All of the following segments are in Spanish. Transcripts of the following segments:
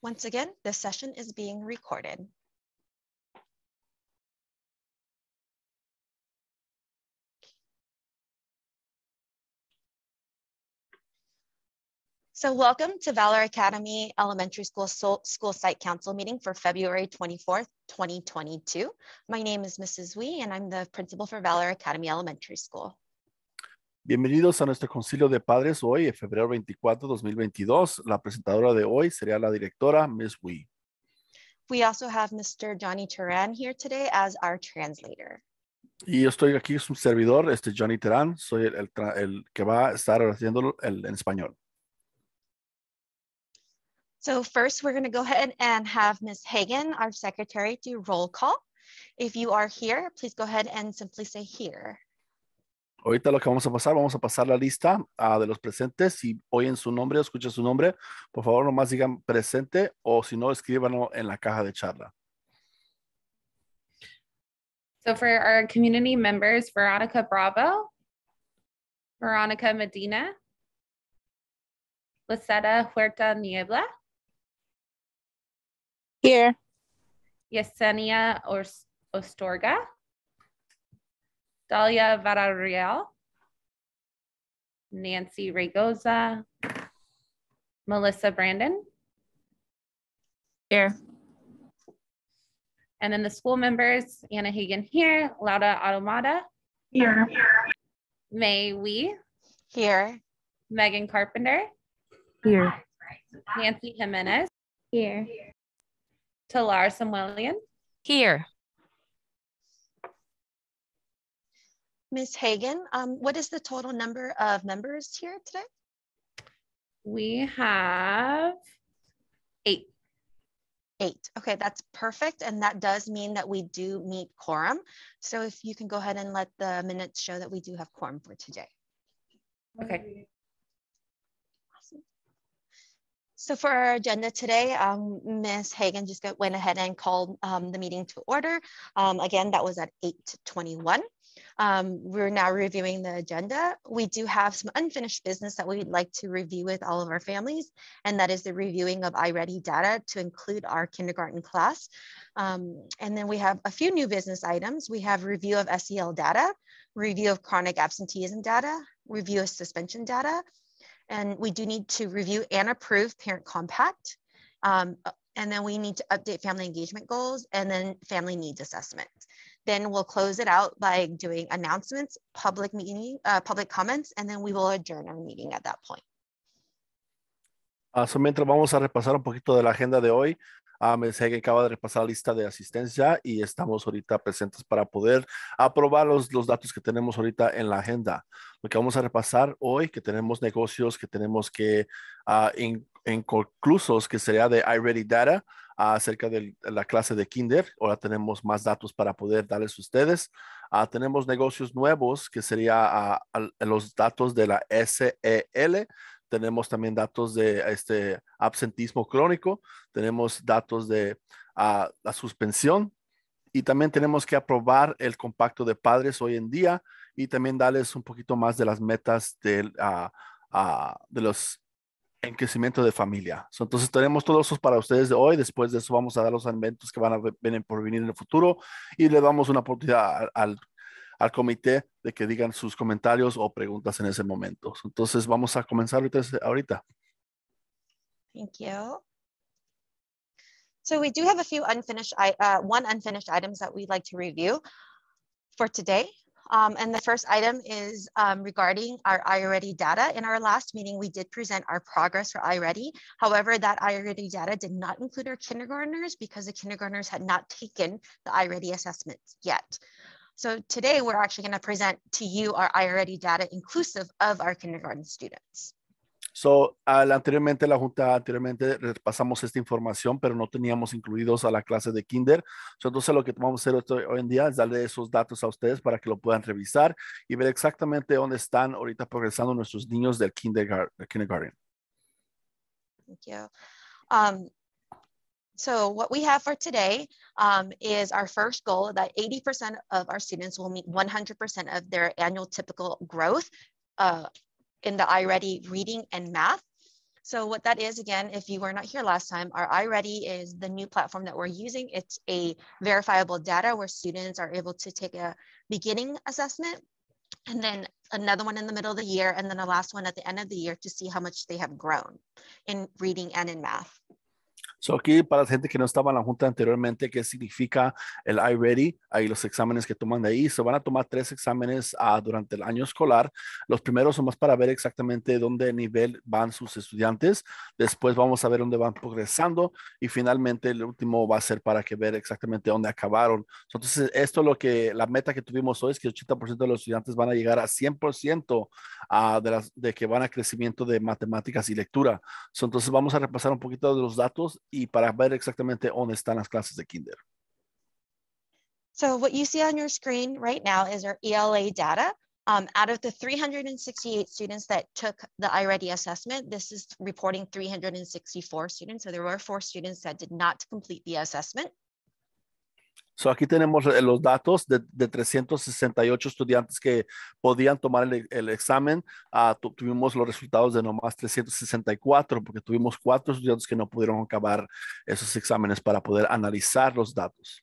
Once again, this session is being recorded. So welcome to Valor Academy Elementary School Site Council meeting for February 24th, 2022. My name is Mrs. Wee and I'm the principal for Valor Academy Elementary School. Bienvenidos a nuestro concilio de padres hoy, en febrero 24, 2022. La presentadora de hoy sería la directora, Ms. Wee. We also have Mr. Johnny Turan here today as our translator. Y yo estoy aquí, es un servidor, Johnny Terán, soy el que va a estar haciéndolo en español. So first, we're going to go ahead and have Ms. Hagan, our secretary, do roll call. If you are here, please go ahead and simply say here. Ahorita lo que vamos a pasar la lista de los presentes. Si oyen su nombre, escuchan su nombre, por favor nomás digan presente o si no, escríbanlo en la caja de charla. So for our community members, Veronica Bravo, Veronica Medina, Luceta Huerta Niebla, here, Yesenia Ostorga, Dalia Vararreal, Nancy Regoza, Melissa Brandon. here, And then the school members, Anna Hagan here, Laura Automata, here, May Wee, Here. Megan Carpenter, here, Nancy Jimenez, here, Talar Samuelian, here. Ms. Hagan, what is the total number of members here today? we have 8. 8. Okay, that's perfect. And that does mean that we do meet quorum. So if you can go ahead and let the minutes show that we do have quorum for today. Okay. Awesome. So for our agenda today, Ms. Hagan just went ahead and called the meeting to order. Again, that was at 8:21. We're now reviewing the agenda. We do have some unfinished business that we'd like to review with all of our families, and that is the reviewing of iReady data to include our kindergarten class. And then we have a few new business items. We have review of SEL data, review of chronic absenteeism data, review of suspension data, and we do need to review and approve parent compact. And then we need to update family engagement goals and then family needs assessment. Then we'll close it out by doing announcements, public comments, and then we will adjourn our meeting at that point. Mientras vamos a repasar un poquito de la agenda de hoy. Ms. Hagan acaba de repasar la lista de asistencia y estamos ahorita presentes para poder aprobar los datos que tenemos ahorita en la agenda. Lo que vamos a repasar hoy, que tenemos negocios, que tenemos que inconclusos, que sería de iReady Data, acerca de la clase de kinder. Ahora tenemos más datos para poder darles a ustedes. Tenemos negocios nuevos, que sería los datos de la SEL. Tenemos también datos de absentismo crónico, tenemos datos de la suspensión y también tenemos que aprobar el compacto de padres hoy en día y también darles un poquito más de las metas de los en crecimiento de familia. Entonces tenemos todos esos para ustedes de hoy. Después de eso vamos a dar los alimentos que vienen por venir en el futuro y le damos una oportunidad al comité de que digan sus comentarios o preguntas en ese momento. Entonces vamos a comenzar ahorita. Thank you. So we do have a few unfinished items that we'd like to review for today. And the first item is regarding our iReady data. In our last meeting, we did present our progress for iReady. However, that iReady data did not include our kindergartners because the kindergartners had not taken the iReady assessments yet. So today we're actually going to present to you our iReady data inclusive of our kindergarten students. So, anteriormente, la Junta repasamos esta información, pero no teníamos incluidos a la clase de kinder. Entonces, lo que vamos a hacer hoy en día es darle esos datos a ustedes para que lo puedan revisar y ver exactamente dónde están ahorita progresando nuestros niños del kindergarten. Thank you. So what we have for today is our first goal that 80% of our students will meet 100% of their annual typical growth in the iReady reading and math. So what that is, again, if you were not here last time, our iReady is the new platform that we're using. It's a verifiable data where students are able to take a beginning assessment and then another one in the middle of the year, and then the last one at the end of the year to see how much they have grown in reading and in math. So aquí para la gente que no estaba en la junta anteriormente, ¿qué significa el iReady? Ahí los exámenes que toman de ahí. Se van a tomar 3 exámenes durante el año escolar. Los primeros son más para ver exactamente dónde nivel van sus estudiantes. Después vamos a ver dónde van progresando. Y finalmente el último va a ser para que ver exactamente dónde acabaron. Entonces esto es lo que la meta que tuvimos hoy es que el 80% de los estudiantes van a llegar a 100% de que van a crecimiento de matemáticas y lectura. Entonces vamos a repasar un poquito de los datos y para ver exactamente dónde están las clases de kinder. So what you see on your screen right now is our ELA data. Out of the 368 students that took the iReady assessment, this is reporting 364 students. So there were 4 students that did not complete the assessment. So aquí tenemos los datos de 368 estudiantes que podían tomar el examen. Tuvimos los resultados de nomás 364 porque tuvimos 4 estudiantes que no pudieron acabar esos exámenes para poder analizar los datos.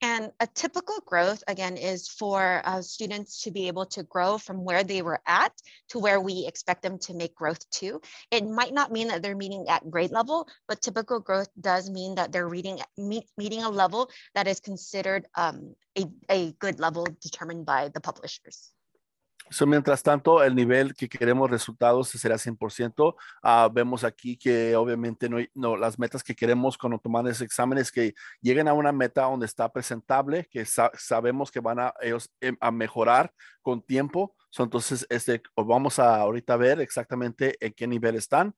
And a typical growth, again, is for students to be able to grow from where they were at to where we expect them to make growth to. It might not mean that they're meeting at grade level, but typical growth does mean that they're meeting a level that is considered a good level determined by the publishers. So, mientras tanto, el nivel que queremos resultados será 100%. Vemos aquí que obviamente no, las metas que queremos cuando toman ese examen es que lleguen a una meta donde está presentable, que sabemos que van ellos a mejorar con tiempo. Entonces, vamos a ahorita ver exactamente en qué nivel están,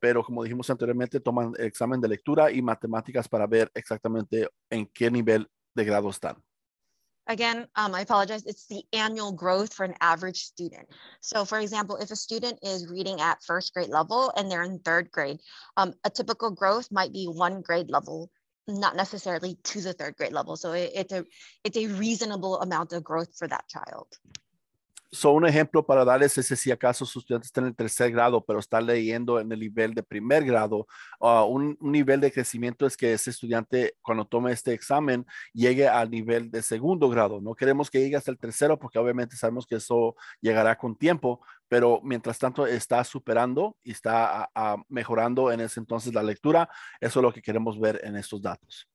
pero como dijimos anteriormente, toman el examen de lectura y matemáticas para ver exactamente en qué nivel de grado están. Again, I apologize, it's the annual growth for an average student. So for example, if a student is reading at 1st grade level and they're in 3rd grade, a typical growth might be 1 grade level, not necessarily to the 3rd grade level. So it's a reasonable amount of growth for that child. So, un ejemplo para darles es si acaso su estudiante está en el 3er grado, pero está leyendo en el nivel de 1er grado. Un nivel de crecimiento es que ese estudiante, cuando tome este examen, llegue al nivel de 2º grado. No queremos que llegue hasta el 3º, porque obviamente sabemos que eso llegará con tiempo, pero mientras tanto está superando y está mejorando en ese entonces la lectura. Eso es lo que queremos ver en estos datos.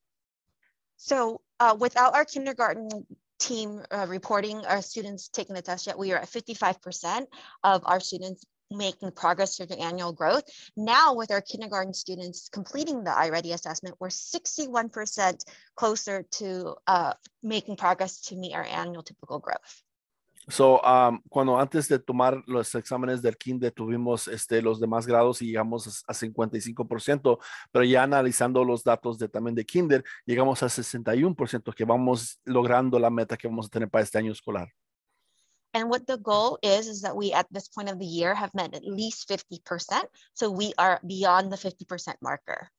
So, without our kindergarten team reporting our students taking the test yet, we are at 55% of our students making progress through the annual growth. Now with our kindergarten students completing the iReady assessment, we're 61% closer to making progress to meet our annual typical growth. So, cuando antes de tomar los exámenes del kinder tuvimos los demás grados y llegamos a 55%, pero ya analizando los datos también de kinder, llegamos a 61%, que vamos logrando la meta que vamos a tener para este año escolar. And what the goal is that we at this point of the year have met at least 50%. So we are beyond the 50% marker.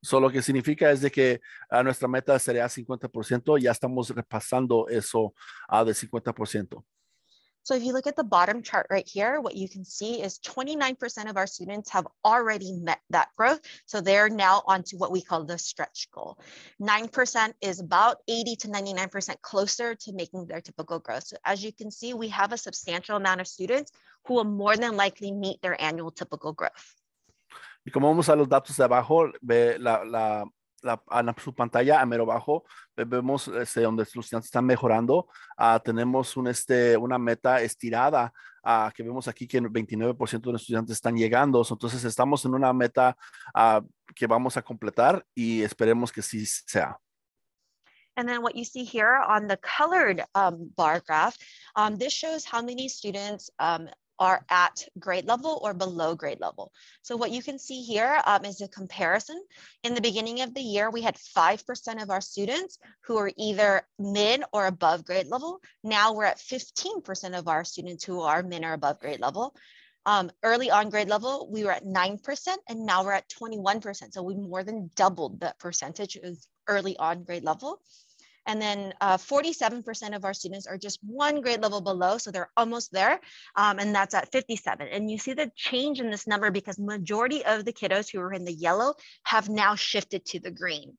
So, lo que significa es de que nuestra meta sería 50%, ya estamos repasando eso de 50%. So if you look at the bottom chart right here, what you can see is 29% of our students have already met that growth. So they're now onto what we call the stretch goal. 9% is about 80 to 99% closer to making their typical growth. So as you can see, we have a substantial amount of students who will more than likely meet their annual typical growth. Y como vamos a los datos de abajo, ve su pantalla a mero abajo, vemos donde los estudiantes están mejorando. Tenemos una meta estirada que vemos aquí que el 29% de los estudiantes están llegando. Entonces estamos en una meta que vamos a completar y esperemos que sí sea. And then what you see here on the colored bar graph, this shows how many students are at grade level or below grade level. So what you can see here is a comparison. In the beginning of the year, we had 5% of our students who are either mid or above grade level. Now we're at 15% of our students who are mid or above grade level. Early on grade level, we were at 9%, and now we're at 21%. So we more than doubled that percentage of early on grade level. And then 47% of our students are just one grade level below, so they're almost there, and that's at 57. And you see the change in this number because majority of the kiddos who are in the yellow have now shifted to the green.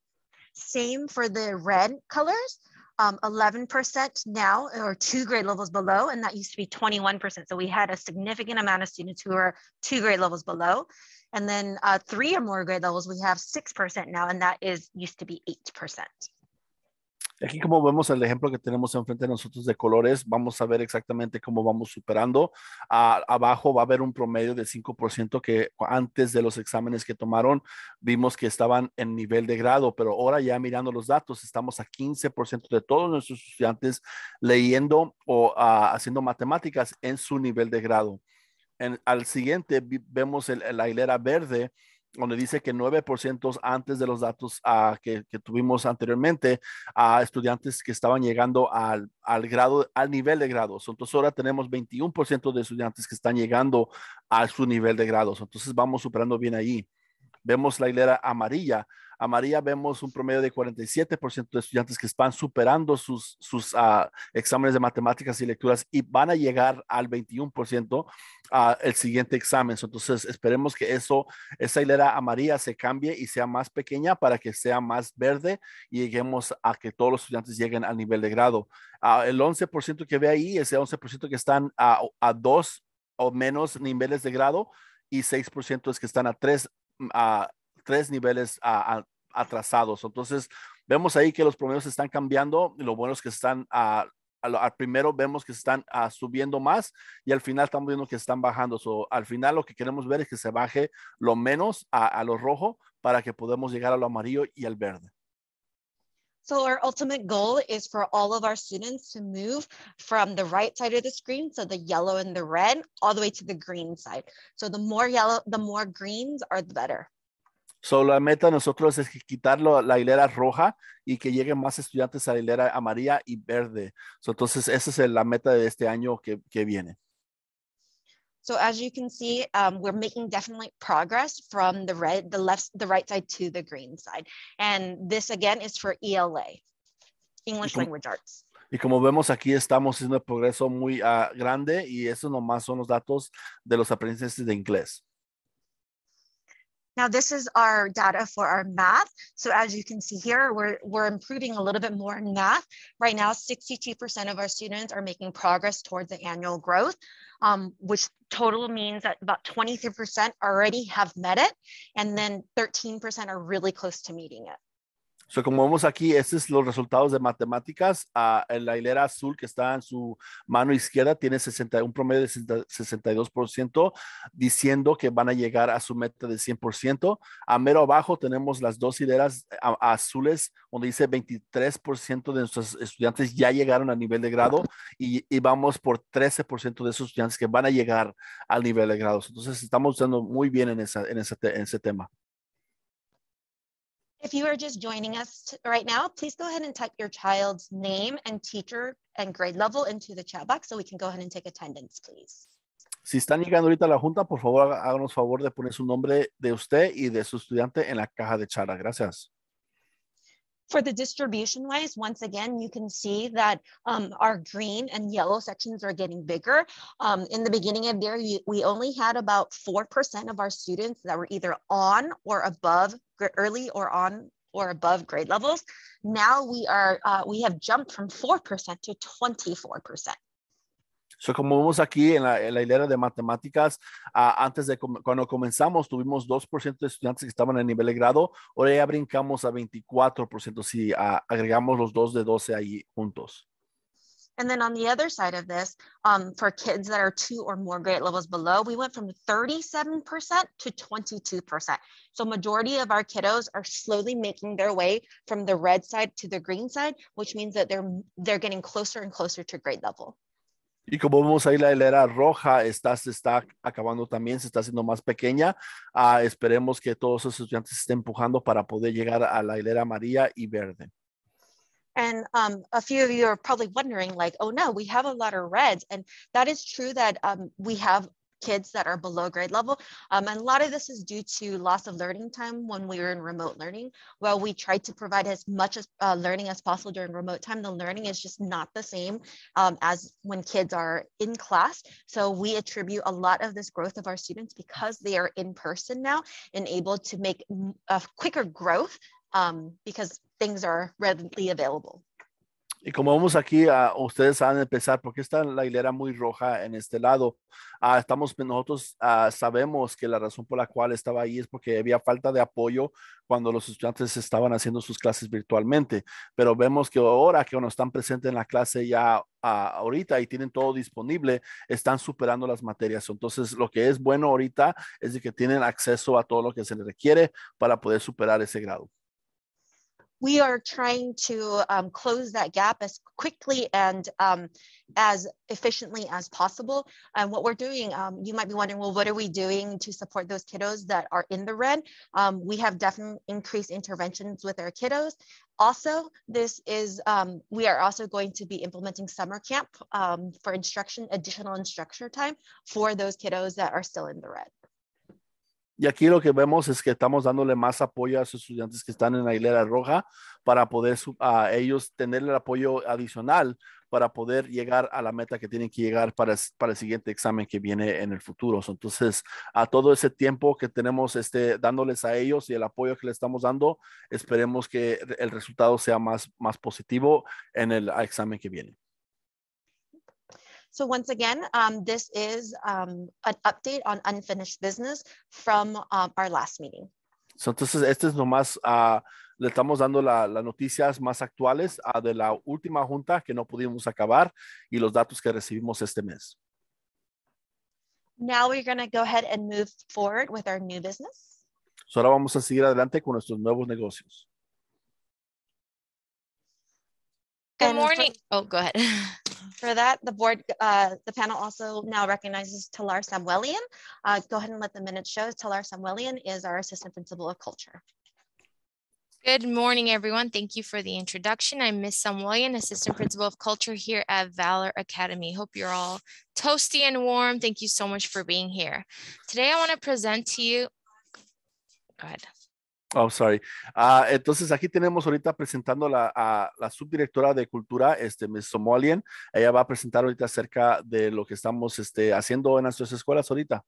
Same for the red colors, 11% now or 2 grade levels below, and that used to be 21%. So we had a significant amount of students who are 2 grade levels below. And then 3 or more grade levels, we have 6% now, and that used to be 8%. Aquí como vemos el ejemplo que tenemos enfrente de nosotros de colores, vamos a ver exactamente cómo vamos superando. Abajo va a haber un promedio de 5% que antes de los exámenes que tomaron vimos que estaban en nivel de grado, pero ahora ya mirando los datos estamos a 15% de todos nuestros estudiantes leyendo o haciendo matemáticas en su nivel de grado. Al siguiente vemos la hilera verde, donde dice que 9% antes de los datos que tuvimos anteriormente a estudiantes que estaban llegando al nivel de grados. Entonces ahora tenemos 21% de estudiantes que están llegando a su nivel de grados. Entonces vamos superando bien ahí. Vemos la hilera amarilla. Vemos un promedio de 47% de estudiantes que están superando sus exámenes de matemáticas y lecturas y van a llegar al 21% el siguiente examen. Entonces esperemos que esa hilera amarilla se cambie y sea más pequeña para que sea más verde y lleguemos a que todos los estudiantes lleguen al nivel de grado. El 11% que ve ahí, ese 11% que están a 2 o menos niveles de grado y 6% es que están a 3 niveles atrasados. Entonces vemos ahí que los promedios están cambiando y lo bueno es que están al primero vemos que están subiendo más y al final estamos viendo que están bajando. Al final lo que queremos ver es que se baje lo menos a lo rojo para que podamos llegar a lo amarillo y al verde. So our ultimate goal is for all of our students to move from the right side of the screen, so the yellow and the red, all the way to the green side. So the more yellow, the more greens are the better. So la meta de nosotros es quitar la hilera roja y que lleguen más estudiantes a la hilera amarilla y verde. Entonces esa es la meta de este año que viene. So as you can see, we're making definitely progress from the right side to the green side. And this again is for ELA, English Language Arts. Y como vemos aquí estamos haciendo un progreso muy grande y eso nomás son los datos de los aprendices de inglés. Now this is our data for our math. So as you can see here, we're improving a little bit more in math. Right now, 62% of our students are making progress towards the annual growth, which total means that about 23% already have met it, and then 13% are really close to meeting it. So, como vemos aquí, estos son los resultados de matemáticas. La hilera azul que está en su mano izquierda tiene un promedio de 62%, diciendo que van a llegar a su meta de 100%. A mero abajo tenemos las dos hileras azules, donde dice 23% de nuestros estudiantes ya llegaron al nivel de grado y vamos por 13% de esos estudiantes que van a llegar al nivel de grado. Entonces, estamos usando muy bien en ese tema. If you are just joining us right now, please go ahead and type your child's name and teacher and grade level into the chat box so we can go ahead and take attendance, please. Si están llegando ahorita a la junta, por favor, háganos favor de poner su nombre de usted y de su estudiante en la caja de chat. Gracias. For the distribution wise, once again, you can see that our green and yellow sections are getting bigger. In the beginning of the year, we only had about 4% of our students that were either on or above early or on or above grade levels. Now we have jumped from 4% to 24%. So, como vemos aquí en la hilera de matemáticas, antes de cuando comenzamos tuvimos 2% de estudiantes que estaban en nivel de grado, ahora ya brincamos a 24% si agregamos los dos de 12 ahí juntos. And then on the other side of this, for kids that are 2 or more grade levels below, we went from 37% to 22%. So majority of our kiddos are slowly making their way from the red side to the green side, which means that they're getting closer and closer to grade level. Y como vemos ahí, la hilera roja se está acabando también, se está haciendo más pequeña. Esperemos que todos esos estudiantes estén empujando para poder llegar a la hilera amarilla y verde. And a few of you are probably wondering like, oh no, we have a lot of reds. And that is true that we have kids that are below grade level. And a lot of this is due to loss of learning time when we were in remote learning. While we tried to provide as much as learning as possible during remote time, the learning is just not the same as when kids are in class. So we attribute a lot of this growth of our students because they are in person now and able to make a quicker growth because things are readily available. Y como vemos aquí, ustedes saben empezar, porque está la hilera muy roja en este lado. Nosotros sabemos que la razón por la cual estaba ahí es porque había falta de apoyo cuando los estudiantes estaban haciendo sus clases virtualmente. Pero vemos que ahora que cuando están presentes en la clase ya ahorita y tienen todo disponible, están superando las materias. Entonces, lo que es bueno ahorita es de que tienen acceso a todo lo que se les requiere para poder superar ese grado. We are trying to close that gap as quickly and as efficiently as possible. And what we're doing, you might be wondering, well, what are we doing to support those kiddos that are in the red? We have definitely increased interventions with our kiddos. Also, this is, we are also going to be implementing summer camp for additional instructor time for those kiddos that are still in the red. Y aquí lo que vemos es que estamos dándole más apoyo a esos estudiantes que están en la hilera roja para poder ellos tener el apoyo adicional para poder llegar a la meta que tienen que llegar para el siguiente examen que viene en el futuro. Entonces, a todo ese tiempo que tenemos dándoles a ellos y el apoyo que les estamos dando, esperemos que el resultado sea más positivo en el examen que viene. So once again, this is an update on unfinished business from our last meeting. So, entonces, este es nomás, le estamos dando las noticias más actuales de la última junta que no pudimos acabar y los datos que recibimos este mes. Now we're going to go ahead and move forward with our new business. So, ahora vamos a seguir adelante con nuestros nuevos negocios. Good morning. Oh, go ahead. For that, the board, the panel also now recognizes Talar Samuelian. Go ahead and let the minutes show. Talar Samuelian is our Assistant Principal of Culture. Good morning, everyone. Thank you for the introduction. I'm Ms. Samuelian, Assistant Principal of Culture here at Valor Academy. Hope you're all toasty and warm. Thank you so much for being here. Today, I want to present to you. Go ahead. Oh, sorry. Entonces aquí tenemos ahorita presentando a la subdirectora de cultura, Ms. Somalian. Ella va a presentar ahorita acerca de lo que estamos haciendo en nuestras escuelas ahorita.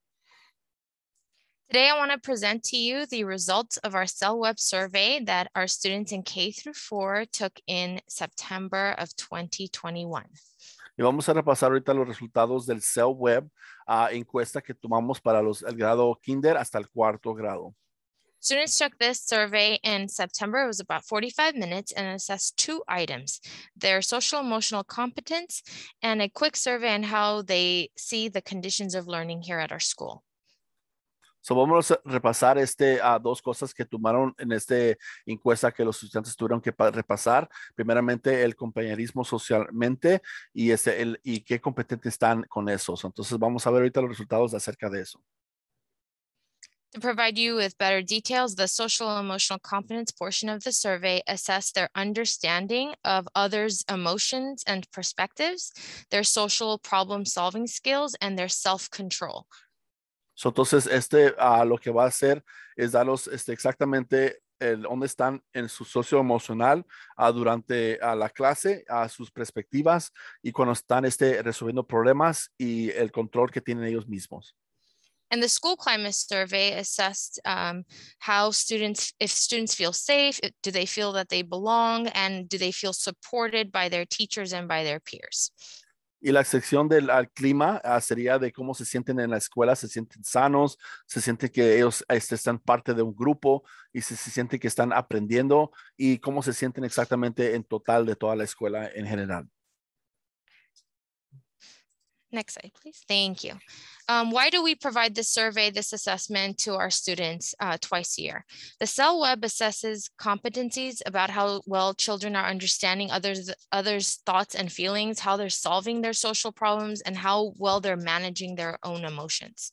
Today, I want to present to you the results of our Cell Web survey that our students in K through 4 took in September of 2021. Y vamos a repasar ahorita los resultados del Cell Web encuesta que tomamos para el grado kinder hasta el 4º grado. Students took this survey in September. It was about 45 minutes and assessed 2 items, their social emotional competence and a quick survey on how they see the conditions of learning here at our school. So vamos a repasar 2 cosas que tomaron en esta encuesta que los estudiantes tuvieron que repasar. Primeramente, el compañerismo socialmente y qué competentes están con eso. Entonces vamos a ver ahorita los resultados acerca de eso. To provide you with better details, the social emotional competence portion of the survey assessed their understanding of others' emotions and perspectives, their social problem solving skills, and their self-control. So, entonces, lo que va a hacer es darlos exactamente dónde están en su socioemocional durante la clase, sus perspectivas y cuando están resolviendo problemas y el control que tienen ellos mismos. And the school climate survey assessed if students feel safe, do they feel that they belong, and do they feel supported by their teachers and by their peers. Y la sección del clima sería de cómo se sienten en la escuela, se sienten sanos, se sienten que ellos están parte de un grupo y se sienten que están aprendiendo y cómo se sienten exactamente en total de toda la escuela en general. Next slide, please. Thank you. Why do we provide this survey, this assessment to our students twice a year? The Cell Web assesses competencies about how well children are understanding others' thoughts and feelings, how they're solving their social problems, and how well they're managing their own emotions.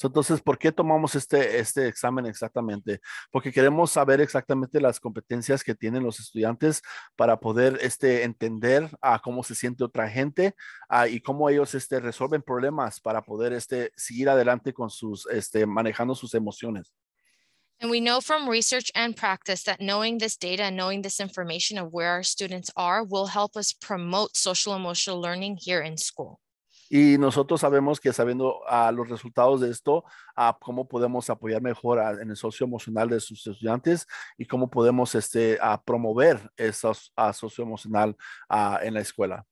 Entonces, ¿por qué tomamos este examen exactamente? Porque queremos saber exactamente las competencias que tienen los estudiantes para poder entender cómo se siente otra gente y cómo ellos resuelven problemas para poder seguir adelante con sus, manejando sus emociones. And we know from research and practice that knowing this data and knowing this information of where our students are will help us promote social emotional learning here in school. Y nosotros sabemos que sabiendo los resultados de esto, cómo podemos apoyar mejor en el socioemocional de sus estudiantes y cómo podemos promover esos socioemocional en la escuela.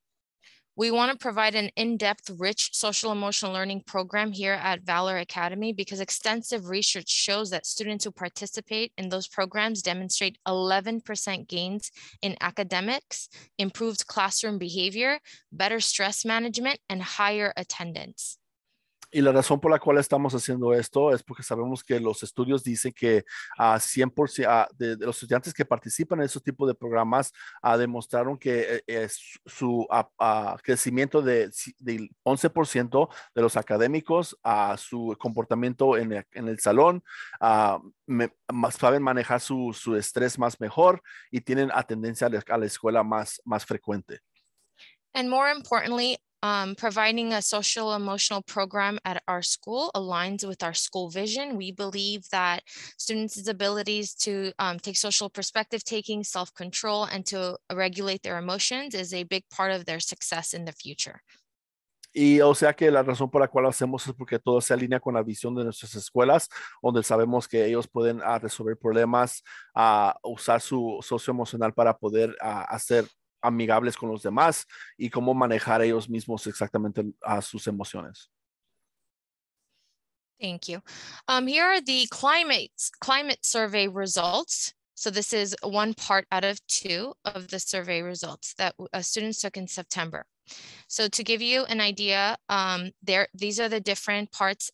We want to provide an in-depth, rich social emotional learning program here at Valor Academy because extensive research shows that students who participate in those programs demonstrate 11% gains in academics, improved classroom behavior, better stress management, and higher attendance. Y la razón por la cual estamos haciendo esto es porque sabemos que los estudios dicen que 100% de los estudiantes que participan en esos tipos de programas demostraron que su crecimiento del 11% de los académicos, su comportamiento en el salón, saben manejar su estrés más mejor y tienen atendencia a la escuela más frecuente. And more importantly, providing a social emotional program at our school aligns with our school vision. We believe that students' abilities to take social perspective taking, self-control, and to regulate their emotions is a big part of their success in the future. Y o sea que la razón por la cual lo hacemos es porque todo se alinea con la visión de nuestras escuelas, donde sabemos que ellos pueden resolver problemas, usar su socioemocional para poder hacer amigables con los demás y cómo manejar ellos mismos exactamente sus emociones. Thank you. Here are the climate survey results. So this is one part out of 2 of the survey results that students took in September. So to give you an idea, these are the different parts,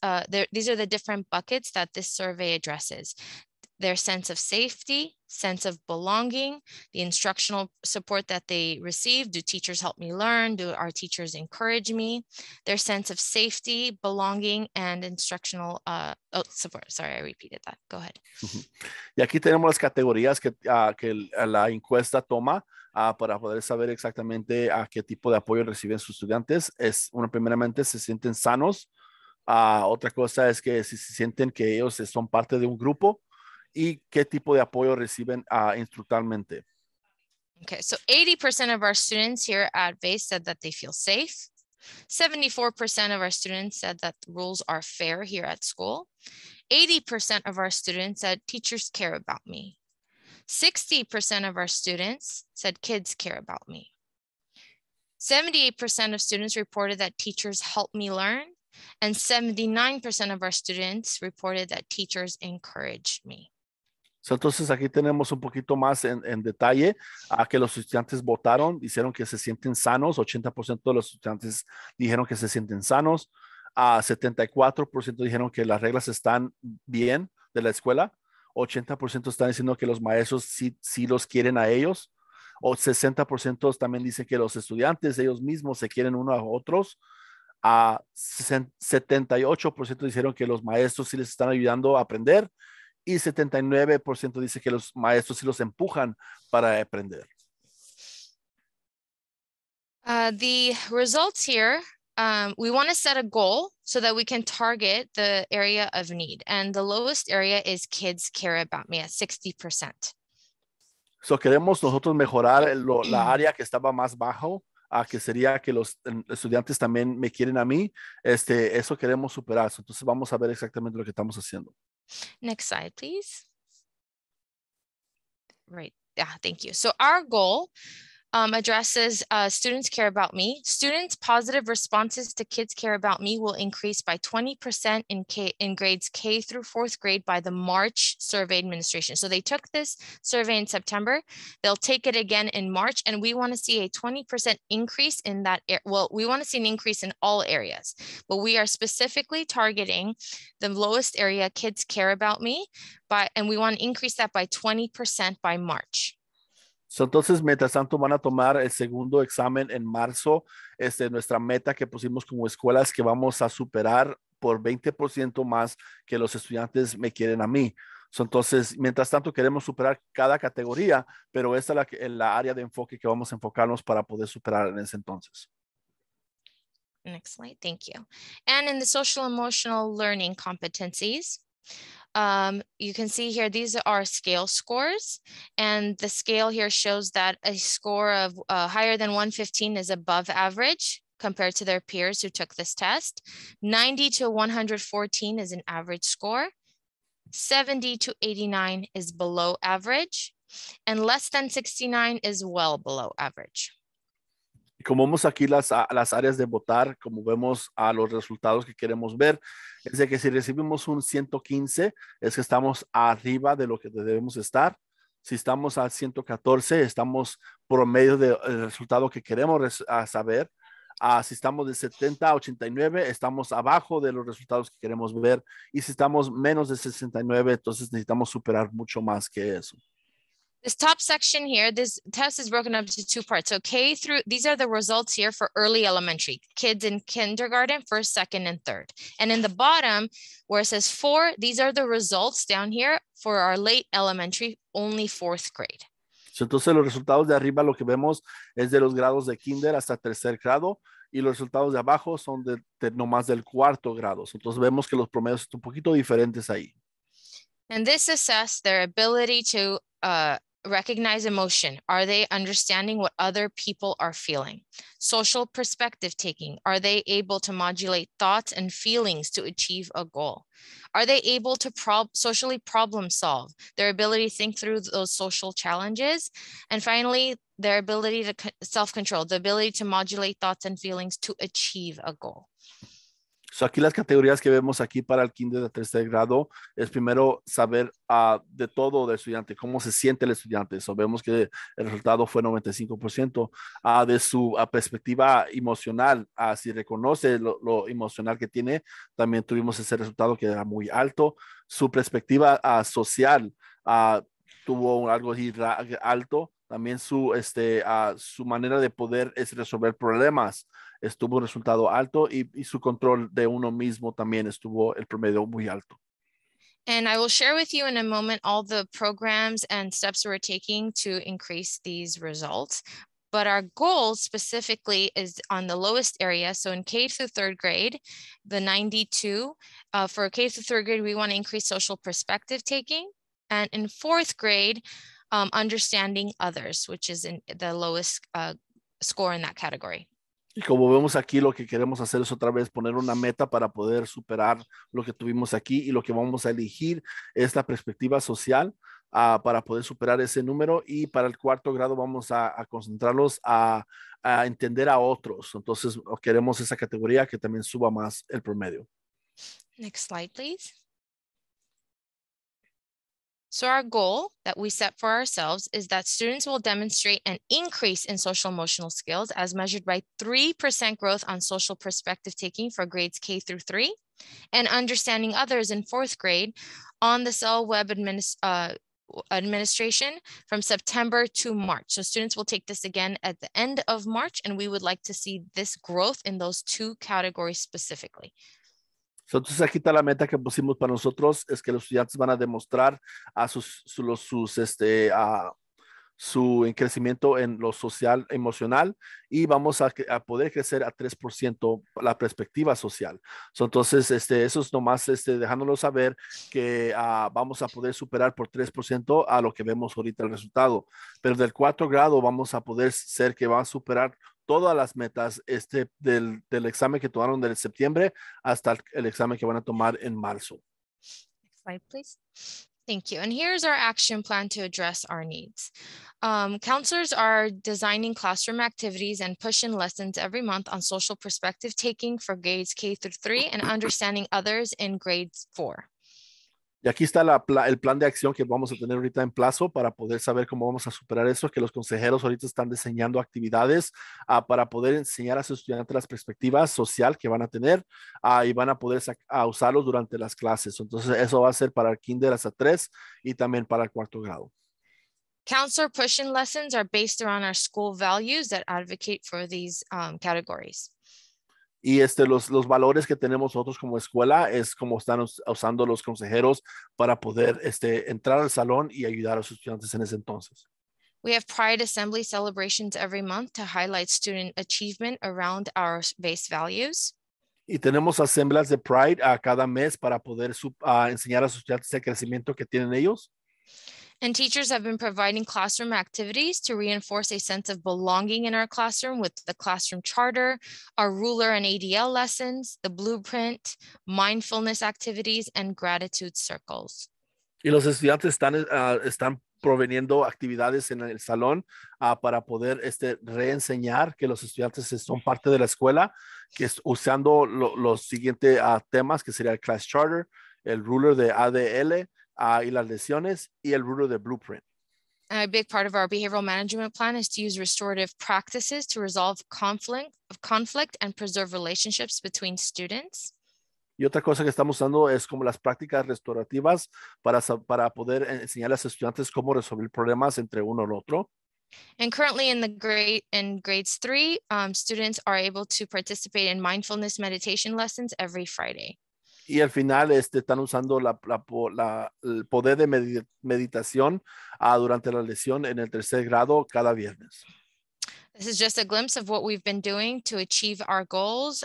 these are the different buckets that this survey addresses. Their sense of safety, sense of belonging, the instructional support that they receive. Do teachers help me learn? Do our teachers encourage me? Their sense of safety, belonging, and instructional support. Sorry, I repeated that. Go ahead. Y aquí tenemos las categorías que la encuesta toma para poder saber exactamente a qué tipo de apoyo reciben sus estudiantes. Primeramente, se sienten sanos. Otra cosa es que si se sienten que ellos son parte de un grupo y qué tipo de apoyo reciben instructalmente. Okay, so 80% of our students here at VASE said that they feel safe. 74% of our students said that the rules are fair here at school. 80% of our students said teachers care about me. 60% of our students said kids care about me. 78% of students reported that teachers help me learn. And 79% of our students reported that teachers encourage me. Entonces aquí tenemos un poquito más en detalle que los estudiantes votaron, dijeron que se sienten sanos, 80% de los estudiantes dijeron que se sienten sanos, 74% dijeron que las reglas están bien de la escuela, 80% están diciendo que los maestros sí los quieren a ellos, o 60% también dicen que los estudiantes ellos mismos se quieren unos a otros, 78% dijeron que los maestros sí les están ayudando a aprender, y 79% dice que los maestros sí los empujan para aprender. The results here, we want to set a goal so that we can target the area of need. And the lowest area is kids care about me at 60%. So queremos nosotros mejorar la área que estaba más bajo, que sería que los estudiantes también me quieren a mí. Eso queremos superar. Entonces vamos a ver exactamente lo que estamos haciendo. Next slide, please. Right. Yeah, thank you. So our goal addresses students care about me. Students' positive responses to kids care about me will increase by 20% in grades K through 4th grade by the March survey administration. So they took this survey in September. They'll take it again in March, and we want to see a 20% increase in that. Well, we want to see an increase in all areas, but we are specifically targeting the lowest area, kids care about me, and we want to increase that by 20% by March. Entonces, mientras tanto, van a tomar el segundo examen en marzo. Nuestra meta que pusimos como escuela es que vamos a superar por 20% más que los estudiantes me quieren a mí. Entonces, mientras tanto, queremos superar cada categoría, pero esta es la área de enfoque que vamos a enfocarnos para poder superar en ese entonces. Next slide, thank you. And in the social emotional learning competencies, you can see here, these are scale scores. And the scale here shows that a score of higher than 115 is above average compared to their peers who took this test. 90 to 114 is an average score. 70 to 89 is below average. And less than 69 is well below average. Como vemos aquí las áreas de votar, como vemos a los resultados que queremos ver, es de que si recibimos un 115, es que estamos arriba de lo que debemos estar. Si estamos a 114, estamos promedio del resultado que queremos saber. Si estamos de 70 a 89, estamos abajo de los resultados que queremos ver. Y si estamos menos de 69, entonces necesitamos superar mucho más que eso. This top section here, this test is broken up into two parts. So these are the results here for early elementary, kids in kindergarten, first, second, and third. And in the bottom, where it says 4, these are the results down here for our late elementary, only 4th grade. Entonces los resultados de arriba lo que vemos es de los grados de kinder hasta tercer grado y los resultados de abajo son de nomás del 4º grado. Entonces vemos que los promedios están un poquito diferentes ahí. And this assess their ability to recognize emotion. Are they understanding what other people are feeling? Social perspective taking. Are they able to modulate thoughts and feelings to achieve a goal? Are they able to socially problem solve? Their ability to think through those social challenges. And finally, their ability to self-control, the ability to modulate thoughts and feelings to achieve a goal. So aquí las categorías que vemos aquí para el kinder de tercer grado es primero saber de todo del estudiante, cómo se siente el estudiante. So vemos que el resultado fue 95%. De su perspectiva emocional, si reconoce lo emocional que tiene, también tuvimos ese resultado que era muy alto. Su perspectiva social tuvo algo alto. También su manera de poder resolver problemas estuvo un resultado alto y su control de uno mismo también estuvo el promedio muy alto. And I will share with you in a moment all the programs and steps we're taking to increase these results. But our goal specifically is on the lowest area. So in K through 3rd grade, the 92, for K through 3rd grade, we want to increase social perspective taking. And in 4th grade, understanding others, which is in the lowest score in that category. Y como vemos aquí, lo que queremos hacer es otra vez poner una meta para poder superar lo que tuvimos aquí y lo que vamos a elegir es la perspectiva social para poder superar ese número y para el 4º grado vamos a concentrarlos a entender a otros. Entonces queremos esa categoría que también suba más el promedio. Next slide, please. So our goal that we set for ourselves is that students will demonstrate an increase in social emotional skills as measured by 3% growth on social perspective taking for grades K through 3 and understanding others in 4th grade on the cell web administration from September to March. So students will take this again at the end of March, and we would like to see this growth in those 2 categories specifically. Entonces aquí está la meta que pusimos para nosotros, es que los estudiantes van a demostrar su crecimiento en lo social, emocional, y vamos a poder crecer a 3% la perspectiva social. Entonces, eso es nomás dejándolo saber que vamos a poder superar por 3% a lo que vemos ahorita el resultado. Pero del 4º grado vamos a poder ser que va a superar todas las metas del examen que tomaron del septiembre hasta el examen que van a tomar en marzo. Next slide, please. Thank you. And here's our action plan to address our needs. Counselors are designing classroom activities and push-in lessons every month on social perspective taking for grades K through 3 and understanding others in grades 4. Y aquí está el plan de acción que vamos a tener ahorita en plazo para poder saber cómo vamos a superar eso, que los consejeros ahorita están diseñando actividades para poder enseñar a sus estudiantes las perspectivas social que van a tener y van a poder usarlos durante las clases. Entonces eso va a ser para el kinder hasta 3 y también para el 4º grado. Counselor push-in lessons are based around our school values that advocate for these categories. Y los valores que tenemos nosotros como escuela es como están usando los consejeros para poder entrar al salón y ayudar a los estudiantes en ese entonces. We have Pride Assembly celebrations every month to highlight student achievement around our base values. Y tenemos asambleas de Pride a cada mes para poder enseñar a sus estudiantes el crecimiento que tienen ellos. And teachers have been providing classroom activities to reinforce a sense of belonging in our classroom with the classroom charter, our ruler and ADL lessons, the blueprint, mindfulness activities, and gratitude circles. Y los estudiantes están proveniendo actividades en el salón para poder reenseñar que los estudiantes son parte de la escuela, que es usando los siguientes temas, que sería el class charter, el ruler de ADL, y las lesiones y el ruler de blueprint. A big part of our behavioral management plan is to use restorative practices to resolve conflict and preserve relationships between students. Y otra cosa que estamos usando es como las prácticas restaurativas para poder enseñar a los estudiantes cómo resolver problemas entre uno y otro. And currently in grades 3, students are able to participate in mindfulness meditation lessons every Friday. Y al final están usando el poder de meditación durante la lección en el 3er grado cada viernes. This is just a glimpse of what we've been doing to achieve our goals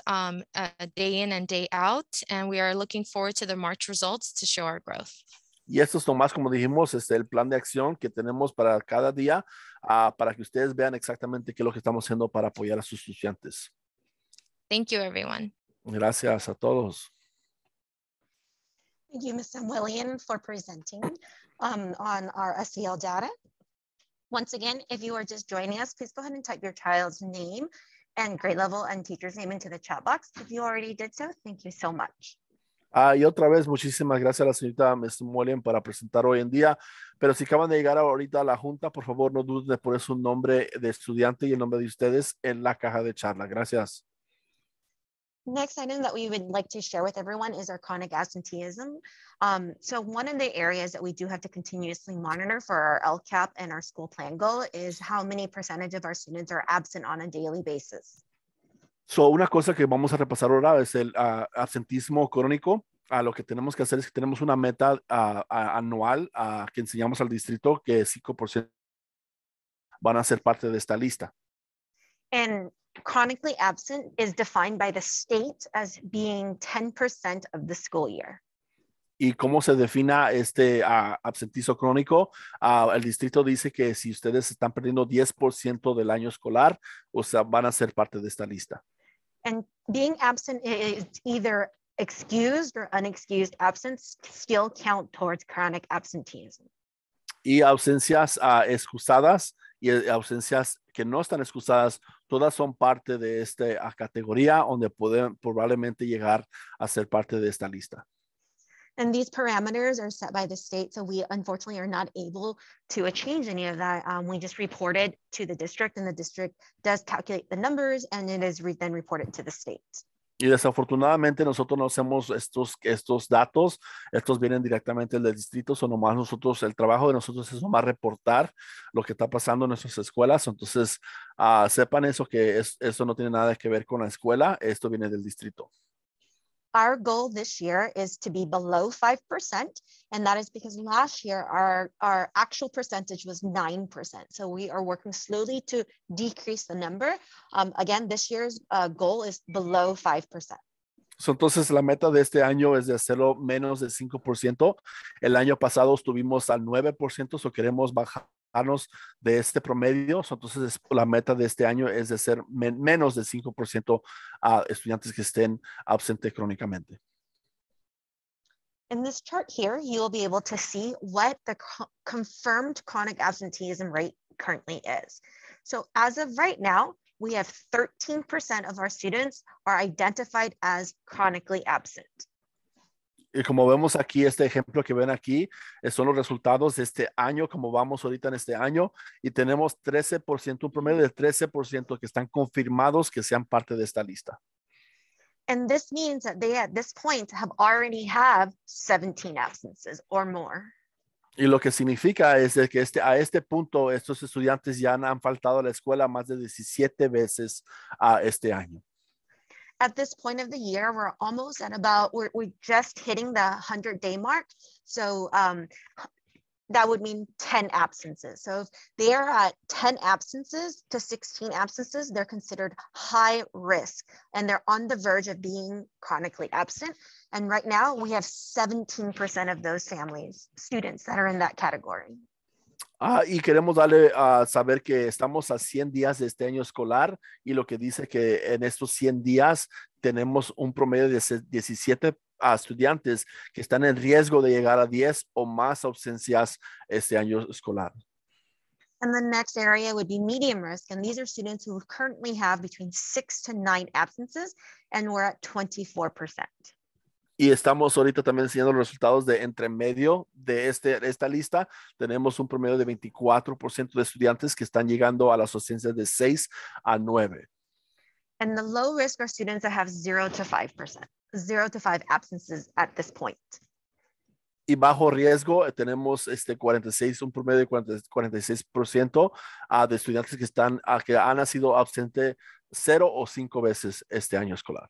day in and day out. And we are looking forward to the March results to show our growth. Y esto es nomás, como dijimos, el plan de acción que tenemos para cada día, para que ustedes vean exactamente qué es lo que estamos haciendo para apoyar a sus estudiantes. Thank you, everyone. Gracias a todos. Thank you, Ms. Samuelian, for presenting on our SDL data. Once again, if you are just joining us, please go ahead and type your child's name and grade level and teacher's name into the chat box. If you already did so, thank you so much. Y otra vez, muchísimas gracias a la señorita Ms. Samuelian para presentar hoy en día. Pero si acaban de llegar ahorita a la junta, por favor, no duden de poner su nombre de estudiante y el nombre de ustedes en la caja de charla. Gracias. Next item that we would like to share with everyone is our chronic absenteeism. So one of the areas that we do have to continuously monitor for our LCAP and our school plan goal is how many percentage of our students are absent on a daily basis. So, una cosa que vamos a repasar ahora es el absentismo crónico. Lo que tenemos que hacer es que tenemos una meta anual que enseñamos al distrito que 5% van a ser parte de esta lista. And chronically absent is defined by the state as being 10% of the school year. ¿Y cómo se defina absentismo crónico? El distrito dice que si ustedes están perdiendo 10% del año escolar, o sea, van a ser parte de esta lista. And being absent is either excused or unexcused absence still count towards chronic absenteeism. Y ausencias excusadas y ausencias que no están excusadas, todas son parte de esta categoría donde pueden probablemente llegar a ser parte de esta lista. And these parameters are set by the state, so we unfortunately are not able to change any of that. We just report it to the district, and the district does calculate the numbers, and it is then reported to the state. Y desafortunadamente nosotros no hacemos estos datos, estos vienen directamente del distrito, son nomás nosotros, el trabajo de nosotros es nomás reportar lo que está pasando en nuestras escuelas. Entonces, sepan eso, que eso no tiene nada que ver con la escuela, esto viene del distrito. Our goal this year is to be below 5%, and that is because last year our actual percentage was 9%. So we are working slowly to decrease the number. Again, this year's goal is below 5%. Entonces, la meta de este año es de hacerlo menos de 5%. El año pasado estuvimos al 9%, so queremos bajarnos de este promedio. Entonces, la meta de este año es de ser menos de 5% a estudiantes que estén ausentes crónicamente. In this chart here, you will be able to see what the confirmed chronic absenteeism rate currently is. So as of right now, we have 13% of our students are identified as chronically absent. Y como vemos aquí, este ejemplo que ven aquí, son los resultados de este año, como vamos ahorita en este año, y tenemos 13%, un promedio de 13% que están confirmados que sean parte de esta lista. And this means that they at this point already have 17 absences or more. Y lo que significa es de que a este punto estos estudiantes ya han faltado a la escuela más de 17 veces este año. At this point of the year, we're almost at about, we're just hitting the 100-day mark. So that would mean 10 absences. So if they're at 10 absences to 16 absences, they're considered high risk and they're on the verge of being chronically absent. And right now we have 17% of those families, students that are in that category. Y queremos darle a saber que estamos a 100 días de este año escolar y lo que dice que en estos 100 días tenemos un promedio de 17 estudiantes que están en riesgo de llegar a 10 o más ausencias este año escolar. And the next area would be medium risk. And these are students who currently have between 6 to 9 absences, and we're at 24%. Y estamos ahorita también enseñando los resultados de entre medio de esta lista. Tenemos un promedio de 24% de estudiantes que están llegando a las ausencias de 6 a 9. And the low risk are students that have 0 to 5%, 0 to 5 absences at this point. Y bajo riesgo tenemos un promedio de 46% de estudiantes que han sido ausentes 0 o 5 veces este año escolar.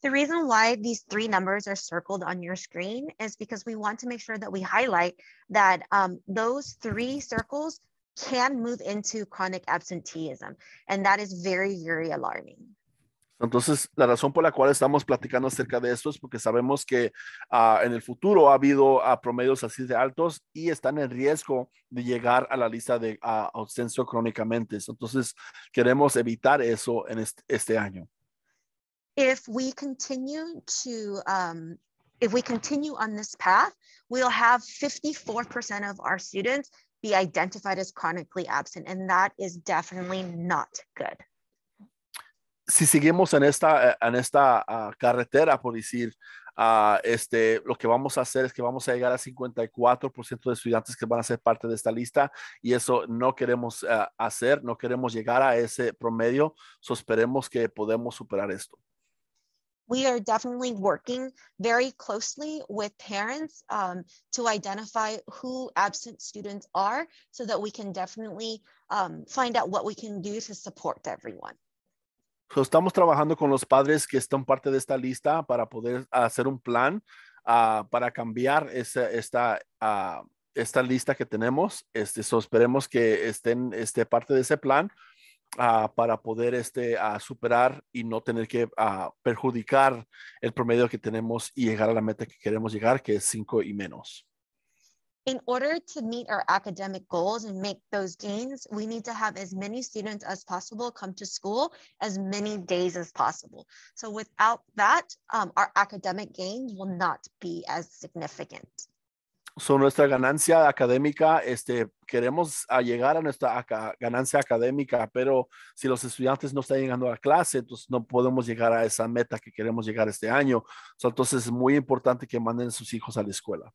The reason why these 3 numbers are circled on your screen is because we want to make sure that we highlight that those 3 circles can move into chronic absenteeism. And that is very, very alarming. Entonces, la razón por la cual estamos platicando acerca de esto es porque sabemos que en el futuro ha habido promedios así de altos y están en riesgo de llegar a la lista de ausencia crónicamente. Entonces, queremos evitar eso en este año. If we continue on this path, we'll have 54% of our students be identified as chronically absent, and that is definitely not good. Si seguimos en esta carretera, por decir, lo que vamos a hacer es que vamos a llegar a 54% de estudiantes que van a ser parte de esta lista y eso no queremos hacer, no queremos llegar a ese promedio, esperemos que podemos superar esto. We are definitely working very closely with parents to identify who absent students are so that we can definitely find out what we can do to support everyone. So, estamos trabajando con los padres que están parte de esta lista para poder hacer un plan para cambiar esta lista que tenemos. Esperemos que estén parte de ese plan para poder superar y no tener que perjudicar el promedio que tenemos y llegar a la meta que queremos llegar, que es 5 y menos. In order to meet our academic goals and make those gains, we need to have as many students as possible come to school as many days as possible. So without that, our academic gains will not be as significant. Nuestra ganancia académica, queremos llegar a nuestra ganancia académica, pero si los estudiantes no están llegando a la clase, entonces no podemos llegar a esa meta que queremos llegar este año. Entonces es muy importante que manden a sus hijos a la escuela.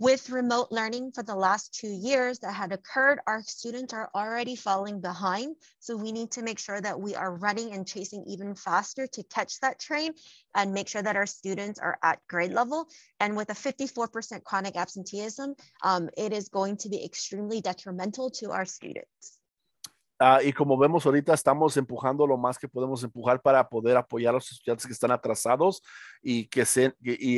With remote learning for the last 2 years that had occurred, our students are already falling behind. So we need to make sure that we are running and chasing even faster to catch that train and make sure that our students are at grade level. And with a 54% chronic absenteeism, it is going to be extremely detrimental to our students. Y como vemos ahorita, estamos empujando lo más que podemos empujar para poder apoyar a los estudiantes que están atrasados y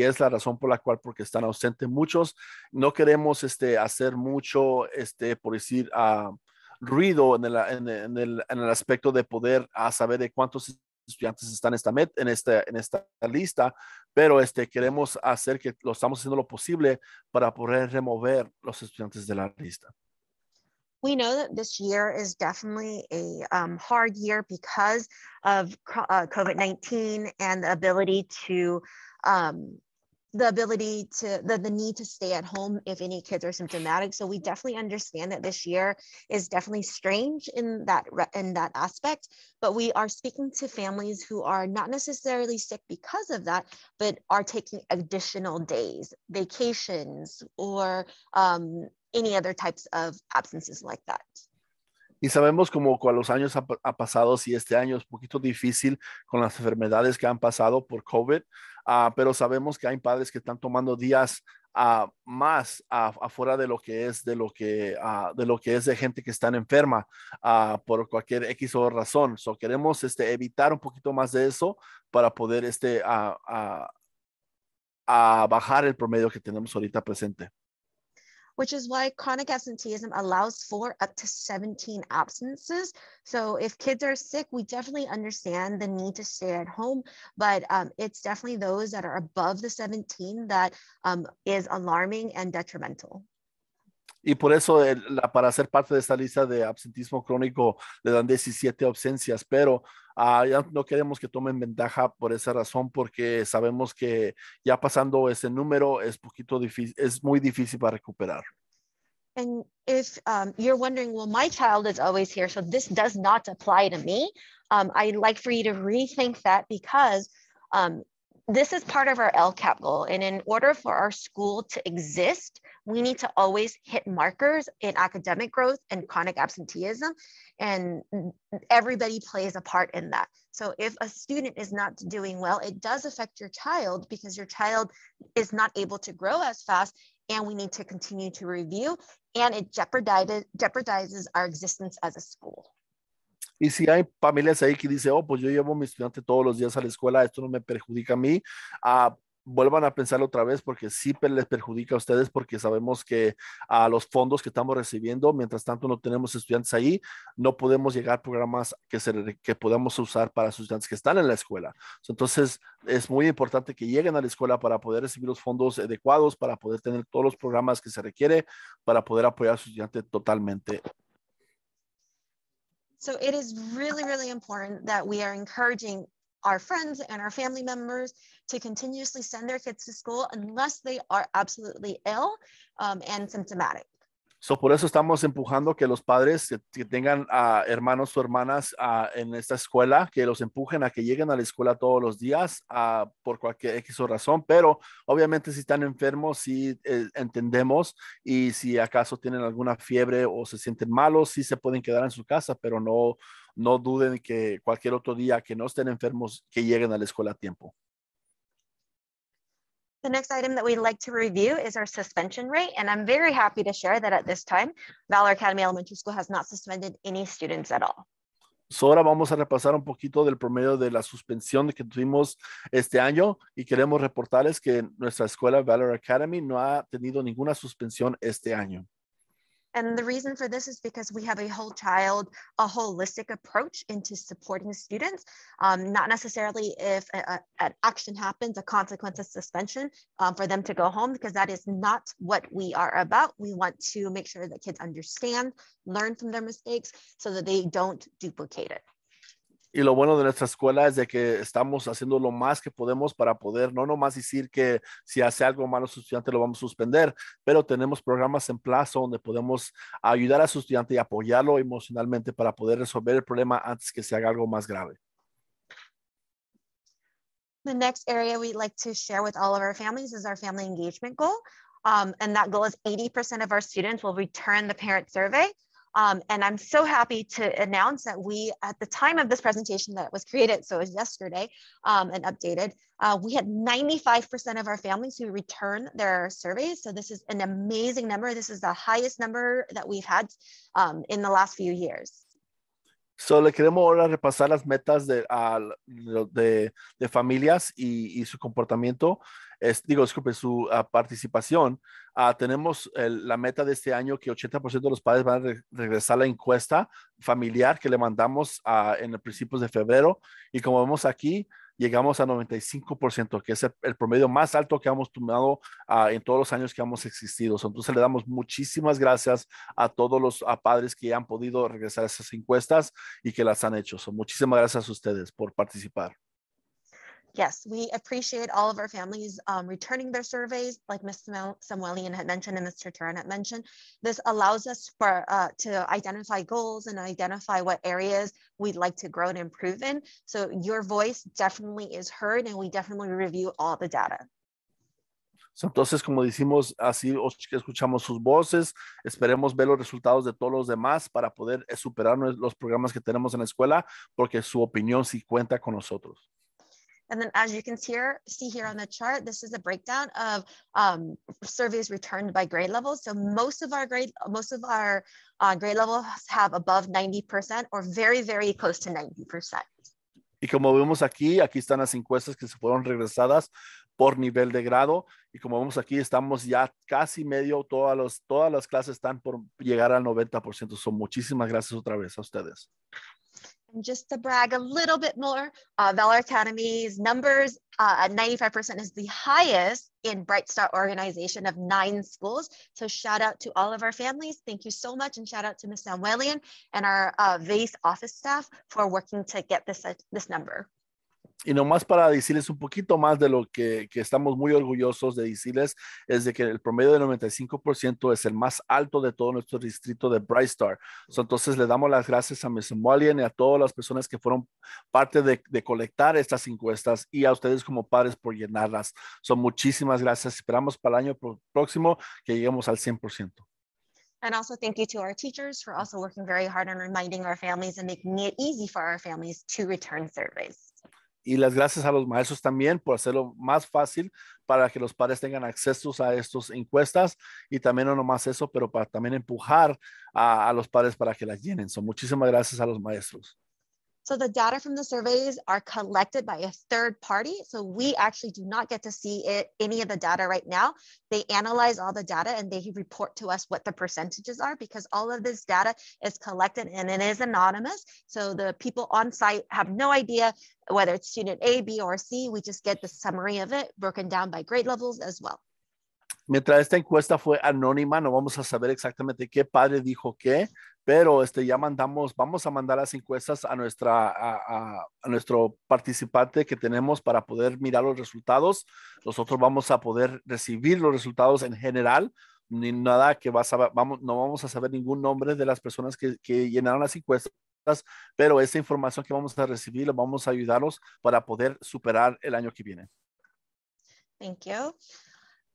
es la razón por la cual, porque están ausentes muchos. No queremos hacer mucho, por decir, ruido en el aspecto de poder saber de cuántos estudiantes están en esta lista, pero queremos hacer que lo estamos haciendo lo posible para poder remover los estudiantes de la lista. We know that this year is definitely a hard year because of COVID-19 and the need to stay at home if any kids are symptomatic. So we definitely understand that this year is definitely strange in that aspect, but we are speaking to families who are not necessarily sick because of that, but are taking additional days, vacations, or any other types of absences like that. Y sabemos como con los años ha pasado, si este año es un poquito difícil con las enfermedades que han pasado por COVID, pero sabemos que hay padres que están tomando días más afuera de lo que es de gente que está enferma por cualquier X o razón. So queremos evitar un poquito más de eso para poder bajar el promedio que tenemos ahorita presente. Which is why chronic absenteeism allows for up to 17 absences. So if kids are sick, we definitely understand the need to stay at home, but it's definitely those that are above the 17 that is alarming and detrimental. Y por eso para ser parte de esta lista de absentismo crónico le dan 17 ausencias, pero ya no queremos que tomen ventaja por esa razón, porque sabemos que ya pasando ese número es muy difícil para recuperar. And if you're wondering, well, my child is always here, so this does not apply to me, I'd like for you to rethink that, because this is part of our LCAP goal. And in order for our school to exist, we need to always hit markers in academic growth and chronic absenteeism. And everybody plays a part in that. So if a student is not doing well, it does affect your child, because your child is not able to grow as fast, and we need to continue to review, and it jeopardizes our existence as a school. Y si hay familias ahí que dicen, oh, pues yo llevo a mi estudiante todos los días a la escuela, esto no me perjudica a mí, vuelvan a pensarlo otra vez, porque sí les perjudica a ustedes, porque sabemos que los fondos que estamos recibiendo, mientras tanto no tenemos estudiantes ahí, no podemos llegar a programas que podamos usar para sus estudiantes que están en la escuela. Entonces es muy importante que lleguen a la escuela para poder recibir los fondos adecuados, para poder tener todos los programas que se requiere, para poder apoyar a su estudiante totalmente. So it is really, really important that we are encouraging our friends and our family members to continuously send their kids to school unless they are absolutely ill and symptomatic. So por eso estamos empujando que los padres que tengan hermanos o hermanas en esta escuela, que los empujen a que lleguen a la escuela todos los días por cualquier X o razón, pero obviamente si están enfermos, sí entendemos, y si acaso tienen alguna fiebre o se sienten malos, sí se pueden quedar en su casa, pero no duden que cualquier otro día que no estén enfermos, que lleguen a la escuela a tiempo. The next item that we'd like to review is our suspension rate. And I'm very happy to share that at this time, Valor Academy Elementary School has not suspended any students at all. So ahora vamos a repasar un poquito del promedio de la suspensión que tuvimos este año, y queremos reportarles que nuestra escuela Valor Academy no ha tenido ninguna suspensión este año. And the reason for this is because we have a holistic approach into supporting students, not necessarily if an action happens, a consequence of suspension for them to go home, because that is not what we are about. We want to make sure that kids understand, learn from their mistakes so that they don't duplicate it. Y lo bueno de nuestra escuela es de que estamos haciendo lo más que podemos para poder no nomás decir que si hace algo malo su estudiante lo vamos a suspender, pero tenemos programas en plazo donde podemos ayudar a su estudiante y apoyarlo emocionalmente para poder resolver el problema antes que se haga algo más grave. The next area we'd like to share with all of our families is our family engagement goal. And that goal is 80% of our students will return the parent survey. And I'm so happy to announce that we, at the time of this presentation that was created, so it was yesterday and updated, we had 95% of our families who return their surveys. So this is an amazing number. This is the highest number that we've had in the last few years. So le queremos ahora repasar las metas de familias y su comportamiento. Disculpe, su participación. Tenemos la meta de este año que 80% de los padres van a regresar a la encuesta familiar que le mandamos en el principios de febrero. Y como vemos aquí, llegamos a 95%, que es el promedio más alto que hemos tomado en todos los años que hemos existido. Entonces le damos muchísimas gracias a todos los padres que han podido regresar a esas encuestas y que las han hecho. Muchísimas gracias a ustedes por participar. Yes, we appreciate all of our families returning their surveys, like Ms. Samuelian had mentioned and Mr. Turan had mentioned. This allows us to identify goals and identify what areas we'd like to grow and improve in. So your voice definitely is heard, and we definitely review all the data. Entonces, como decimos, así escuchamos sus voces, esperemos ver los resultados de todos los demás para poder superar los programas que tenemos en la escuela, porque su opinión sí cuenta con nosotros. And then as you can see here on the chart, this is a breakdown of surveys returned by grade levels. So most of our grade levels have above 90% or very, very close to 90%. Y como vemos aquí están las encuestas que se fueron regresadas por nivel de grado. Y como vemos aquí, estamos ya casi medio, todas las clases están por llegar al 90%. So, muchísimas gracias otra vez a ustedes. And just to brag a little bit more, Valor Academy's numbers at 95% is the highest in Bright Star organization of 9 schools. So shout out to all of our families. Thank you so much. And shout out to Ms. Samuelian and our VASE office staff for working to get this number. Y nomás para decirles un poquito más de lo que estamos muy orgullosos de decirles, es de que el promedio de 95% es el más alto de todo nuestro distrito de Bright Star. Entonces le damos las gracias a Ms. Samuelian y a todas las personas que fueron parte de colectar estas encuestas y a ustedes como padres por llenarlas. Muchísimas gracias. Esperamos para el año próximo que lleguemos al 100%. And also thank you to our teachers for also working very hard on reminding our families and making it easy for our families to return surveys. Y las gracias a los maestros también por hacerlo más fácil para que los padres tengan acceso a estas encuestas y también no nomás eso, pero para también empujar a los padres para que las llenen. Muchísimas gracias a los maestros. So the data from the surveys are collected by a third party. So we actually do not get to see any of the data right now. They analyze all the data and they report to us what the percentages are because all of this data is collected and it is anonymous. So the people on site have no idea whether it's student A, B, or C. We just get the summary of it broken down by grade levels as well. Mientras esta encuesta fue anónima, no vamos a saber exactamente qué padre dijo qué, pero ya vamos a mandar las encuestas a nuestro participante que tenemos para poder mirar los resultados. Nosotros vamos a poder recibir los resultados en general, ni nada que no vamos a saber ningún nombre de las personas que llenaron las encuestas, pero esa información que vamos a recibir, vamos a ayudarlos para poder superar el año que viene. Thank you.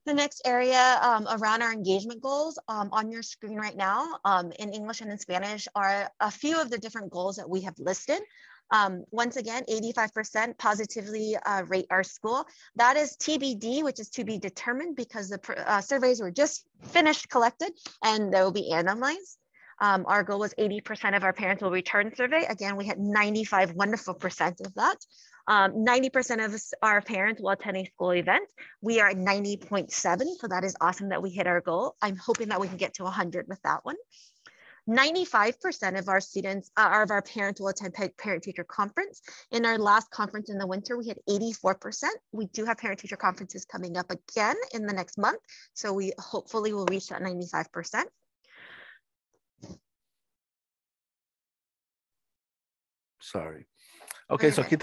The next area around our engagement goals on your screen right now in English and in Spanish are a few of the different goals that we have listed. Once again, 85% positively rate our school. That is TBD, which is to be determined because the surveys were just finished collected and they will be analyzed. Our goal was 80% of our parents will return survey. Again, we had 95 wonderful percent of that. 90% of our parents will attend a school event. We are at 90.7, so that is awesome that we hit our goal. I'm hoping that we can get to 100 with that one. 95% of our students, of our parents will attend parent-teacher conference. In our last conference in the winter, we had 84%. We do have parent-teacher conferences coming up again in the next month, so we hopefully will reach that 95%. Sorry. Ok, so aquí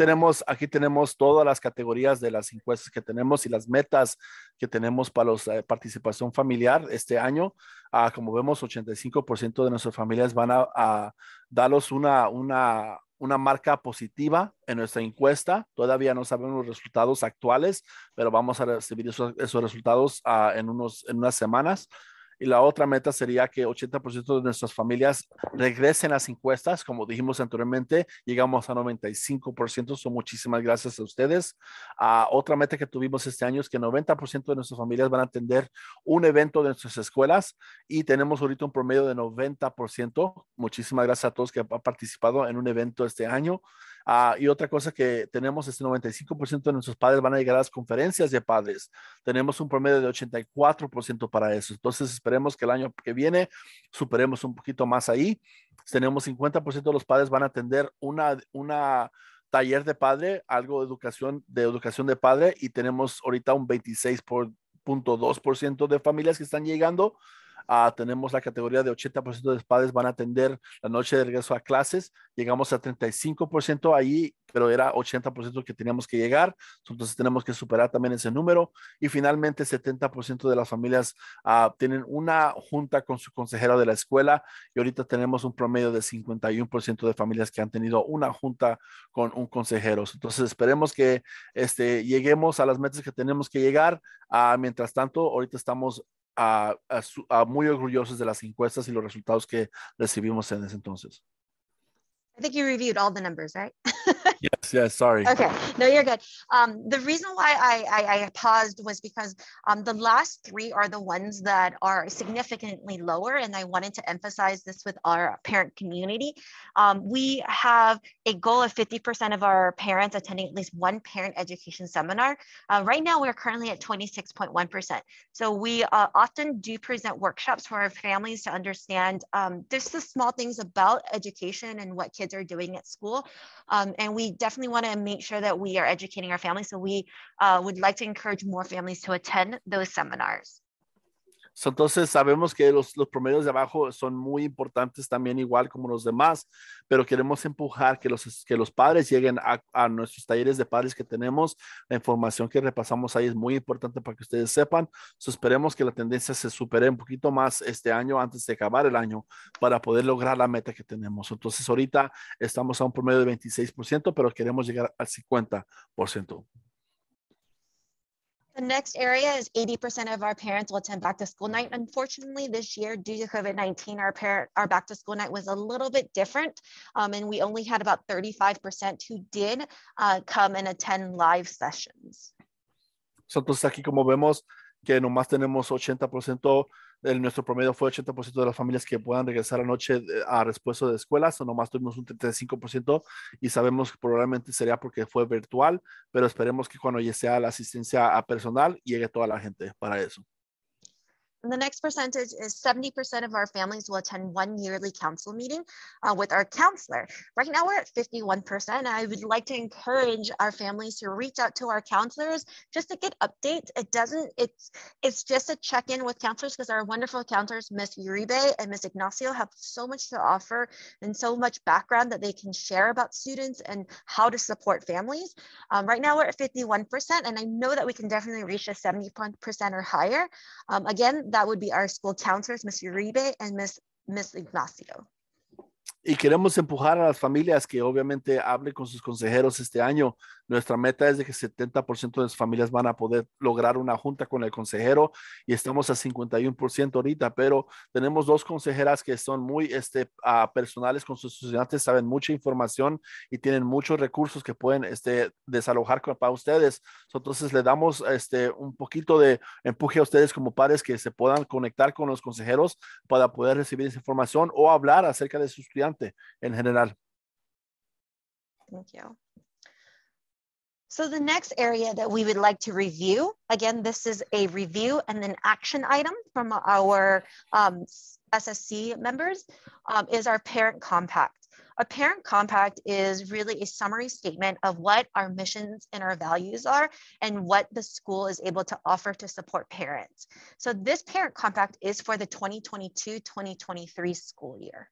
tenemos todas las categorías de las encuestas que tenemos y las metas que tenemos para la participación familiar este año. Como vemos, 85% de nuestras familias van a darnos una marca positiva en nuestra encuesta. Todavía no sabemos los resultados actuales, pero vamos a recibir esos resultados en unas semanas. Y la otra meta sería que 80% de nuestras familias regresen a las encuestas. Como dijimos anteriormente, llegamos a 95%. Muchísimas gracias a ustedes. Otra meta que tuvimos este año es que 90% de nuestras familias van a atender un evento de nuestras escuelas y tenemos ahorita un promedio de 90%. Muchísimas gracias a todos que han participado en un evento este año. Y otra cosa que tenemos es que 95% de nuestros padres van a llegar a las conferencias de padres. Tenemos un promedio de 84% para eso. Entonces esperemos que el año que viene superemos un poquito más ahí. Tenemos 50% de los padres van a atender una taller de padre, algo de educación de padre, y tenemos ahorita un 26.2% de familias que están llegando. Tenemos la categoría de 80% de los padres van a atender la noche de regreso a clases. Llegamos a 35% ahí, pero era 80% que teníamos que llegar. Entonces tenemos que superar también ese número. Y finalmente 70% de las familias tienen una junta con su consejero de la escuela. Y ahorita tenemos un promedio de 51% de familias que han tenido una junta con un consejero. Entonces esperemos que lleguemos a las metas que tenemos que llegar. Mientras tanto, ahorita estamos muy orgullosos de las encuestas y los resultados que recibimos en ese entonces. I think you reviewed all the numbers, right? Yes, sorry. Okay, no, you're good. The reason why I paused was because the last three are the ones that are significantly lower, and I wanted to emphasize this with our parent community. We have a goal of 50% of our parents attending at least one parent education seminar. Right now, we're currently at 26.1%. So we often do present workshops for our families to understand just the small things about education and what kids are doing at school. And we definitely want to make sure that we are educating our families. So we would like to encourage more families to attend those seminars. So, entonces sabemos que los promedios de abajo son muy importantes también, igual como los demás, pero queremos empujar que los padres lleguen a nuestros talleres de padres que tenemos. La información que repasamos ahí es muy importante para que ustedes sepan. So, esperemos que la tendencia se supere un poquito más este año antes de acabar el año para poder lograr la meta que tenemos. Entonces ahorita estamos a un promedio de 26%, pero queremos llegar al 50%. The next area is 80% of our parents will attend back to school night. Unfortunately, this year, due to COVID-19, our back to school night was a little bit different. And we only had about 35% who did come and attend live sessions. So, entonces aquí como vemos que nomás tenemos 80%, nuestro promedio fue 80% de las familias que puedan regresar anoche a repuesto de escuelas, o nomás tuvimos un 35% y sabemos que probablemente sería porque fue virtual, pero esperemos que cuando ya sea la asistencia a personal, llegue toda la gente para eso. And the next percentage is 70% of our families will attend one yearly council meeting with our counselor. Right now we're at 51%. I would like to encourage our families to reach out to our counselors just to get updates. It's just a check-in with counselors, because our wonderful counselors, Ms. Uribe and Ms. Ignacio, have so much to offer and so much background that they can share about students and how to support families. Right now we're at 51%, and I know that we can definitely reach a 70% or higher. Again, that would be our school counselors, Ms. Uribe and Ms. Ignacio. Y queremos empujar a las familias que obviamente hablen con sus consejeros este año. Nuestra meta es de que 70% de las familias van a poder lograr una junta con el consejero, y estamos a 51% ahorita, pero tenemos dos consejeras que son muy personales con sus estudiantes, saben mucha información y tienen muchos recursos que pueden desalojar para ustedes. Entonces le damos un poquito de empuje a ustedes como padres, que se puedan conectar con los consejeros para poder recibir esa información o hablar acerca de su estudiante en general. Thank you. So the next area that we would like to review, again, this is a review and an action item from our SSC members, is our parent compact. A parent compact is really a summary statement of what our missions and our values are and what the school is able to offer to support parents. So this parent compact is for the 2022-2023 school year.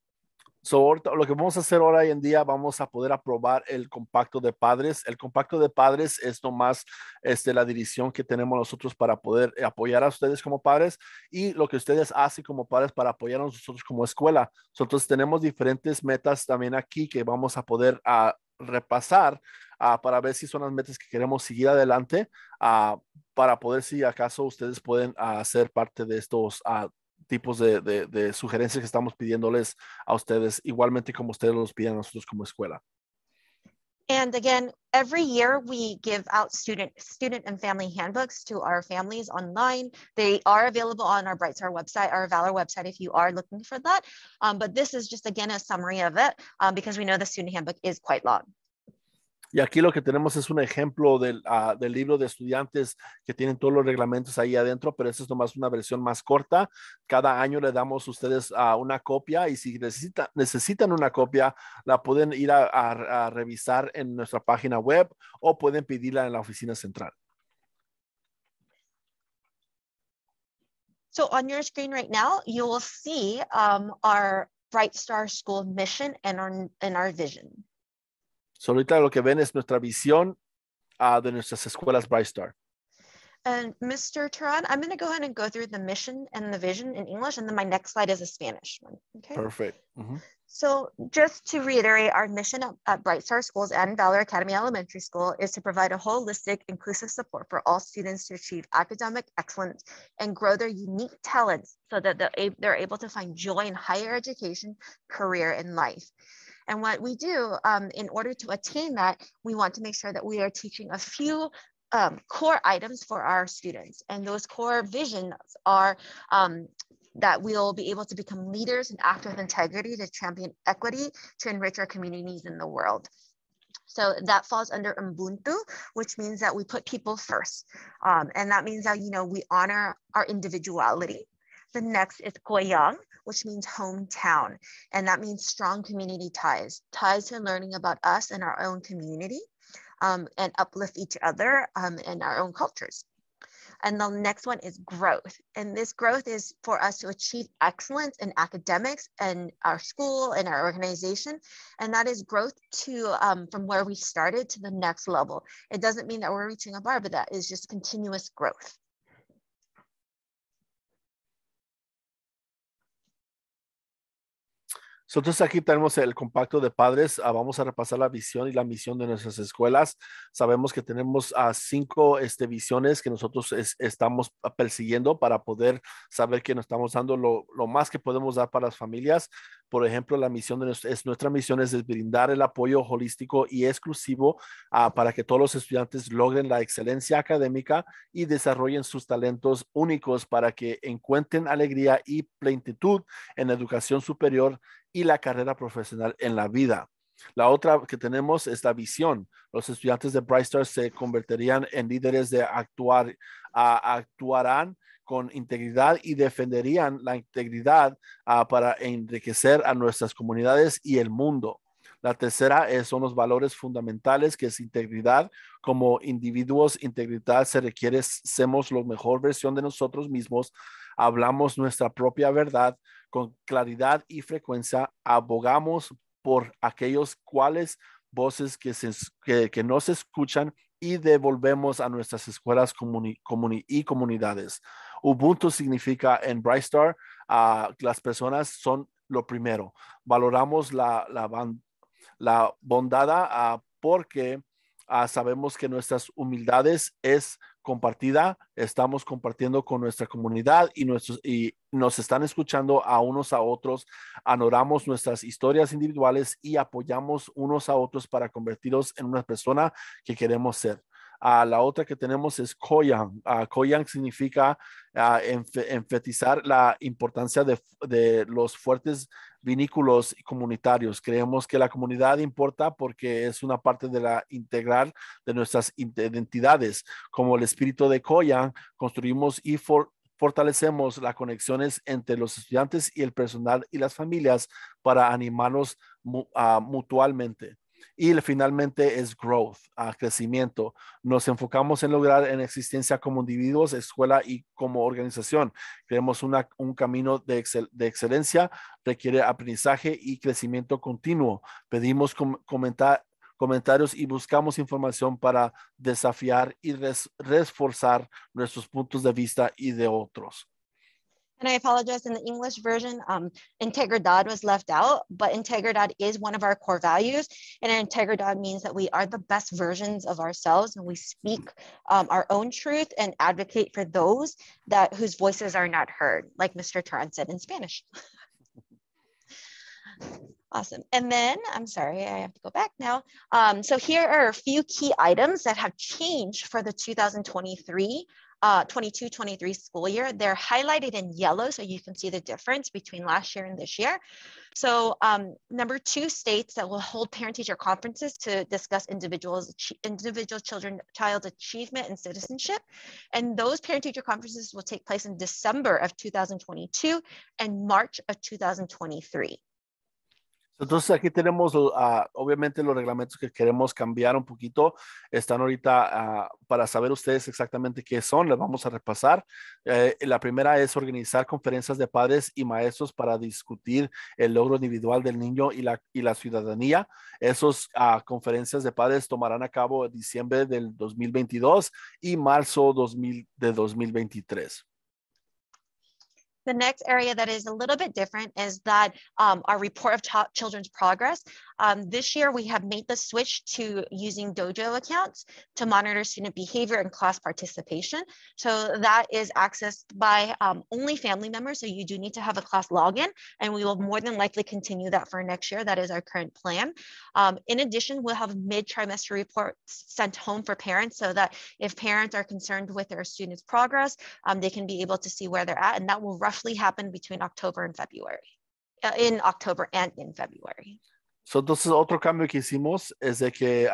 So, lo que vamos a hacer ahora en día, vamos a poder aprobar el compacto de padres. El compacto de padres es nomás la dirección que tenemos nosotros para poder apoyar a ustedes como padres, y lo que ustedes hacen como padres para apoyar a nosotros como escuela. Entonces tenemos diferentes metas también aquí que vamos a poder repasar para ver si son las metas que queremos seguir adelante, para poder, si acaso ustedes pueden ser parte de estos tipos de sugerencias que estamos pidiéndoles a ustedes, igualmente como ustedes los piden a nosotros como escuela. And again, every year we give out student and family handbooks to our families online. They are available on our Bright Star website, our Valor website, if you are looking for that. But this is just, again, a summary of it, because we know the student handbook is quite long. Y aquí lo que tenemos es un ejemplo del libro de estudiantes que tienen todos los reglamentos ahí adentro, pero esta es nomás una versión más corta. Cada año le damos a ustedes una copia, y si necesitan una copia, la pueden ir a revisar en nuestra página web o pueden pedirla en la oficina central. So on your screen right now, you will see our Bright Star School mission and our vision. So ahorita lo que ven es nuestra visión de nuestras escuelas Bright Star. And Mr. Turan, I'm going to go ahead and go through the mission and the vision in English, and then my next slide is a Spanish one. Okay. Perfect. Mm-hmm. So just to reiterate, our mission at Bright Star Schools and Valor Academy Elementary School is to provide a holistic, inclusive support for all students to achieve academic excellence and grow their unique talents so that they're able to find joy in higher education, career, and life. And what we do in order to attain that, we want to make sure that we are teaching a few core items for our students. And those core visions are that we'll be able to become leaders and act with integrity to champion equity, to enrich our communities in the world. So that falls under Ubuntu, which means that we put people first. And that means that, we honor our individuality. The next is Koyang, which means hometown. And that means strong community ties to learning about us and our own community, and uplift each other and our own cultures. And the next one is growth. And this growth is for us to achieve excellence in academics and our school and our organization. And that is growth to from where we started to the next level. It doesn't mean that we're reaching a bar, but that is just continuous growth. Entonces aquí tenemos el compacto de padres. Vamos a repasar la visión y la misión de nuestras escuelas. Sabemos que tenemos 5 visiones que nosotros estamos persiguiendo para poder saber que nos estamos dando lo más que podemos dar para las familias. Por ejemplo, la misión nuestra misión es brindar el apoyo holístico y exclusivo para que todos los estudiantes logren la excelencia académica y desarrollen sus talentos únicos para que encuentren alegría y plenitud en la educación superior y la carrera profesional en la vida. La otra que tenemos es la visión. Los estudiantes de Bright Stars se convertirían en líderes de actuarán con integridad y defenderían la integridad para enriquecer a nuestras comunidades y el mundo. La tercera son los valores fundamentales, que es integridad. Como individuos, integridad se requiere, somos la mejor versión de nosotros mismos, hablamos nuestra propia verdad con claridad y frecuencia, abogamos por aquellos cuales voces que nos escuchan y devolvemos a nuestras escuelas y comunidades. Ubuntu significa en Bright Star, las personas son lo primero. Valoramos la bondad porque sabemos que nuestras humildades es compartida, estamos compartiendo con nuestra comunidad y nos están escuchando a unos a otros, honoramos nuestras historias individuales y apoyamos unos a otros para convertirnos en una persona que queremos ser. La otra que tenemos es Koyang. Koyang significa enfatizar la importancia de los fuertes vínculos comunitarios. Creemos que la comunidad importa porque es una parte de la integral de nuestras identidades. Como el espíritu de Koyang, construimos y fortalecemos las conexiones entre los estudiantes y el personal y las familias para animarnos mutuamente. Y finalmente es growth, crecimiento. Nos enfocamos en lograr en existencia como individuos, escuela y como organización. Creemos un camino de excelencia, requiere aprendizaje y crecimiento continuo. Pedimos comentarios y buscamos información para desafiar y reforzar nuestros puntos de vista y de otros. And I apologize, in the English version, integridad was left out, but integridad is one of our core values. And integridad means that we are the best versions of ourselves and we speak our own truth and advocate for those whose voices are not heard, like Mr. Turan said in Spanish. Awesome. And then, I'm sorry, I have to go back now. So here are a few key items that have changed for the 22-23 school year. They're highlighted in yellow, so you can see the difference between last year and this year. So number 2 states that we'll hold parent-teacher conferences to discuss individual child's achievement and citizenship. And those parent-teacher conferences will take place in December of 2022 and March of 2023. Entonces aquí tenemos obviamente los reglamentos que queremos cambiar un poquito. Están ahorita para saber ustedes exactamente qué son, les vamos a repasar. La primera es organizar conferencias de padres y maestros para discutir el logro individual del niño y la ciudadanía. Esas conferencias de padres tomarán a cabo en diciembre del 2022 y marzo de 2023. The next area that is a little bit different is that our report of children's progress. This year, we have made the switch to using Dojo accounts to monitor student behavior and class participation. So that is accessed by only family members. So you do need to have a class login, and we will more than likely continue that for next year. That is our current plan. In addition, we'll have mid-trimester reports sent home for parents so that if parents are concerned with their students' progress, they can be able to see where they're at. And that will roughly happen between October and February, in October and in February. So, entonces, otro cambio que hicimos es de que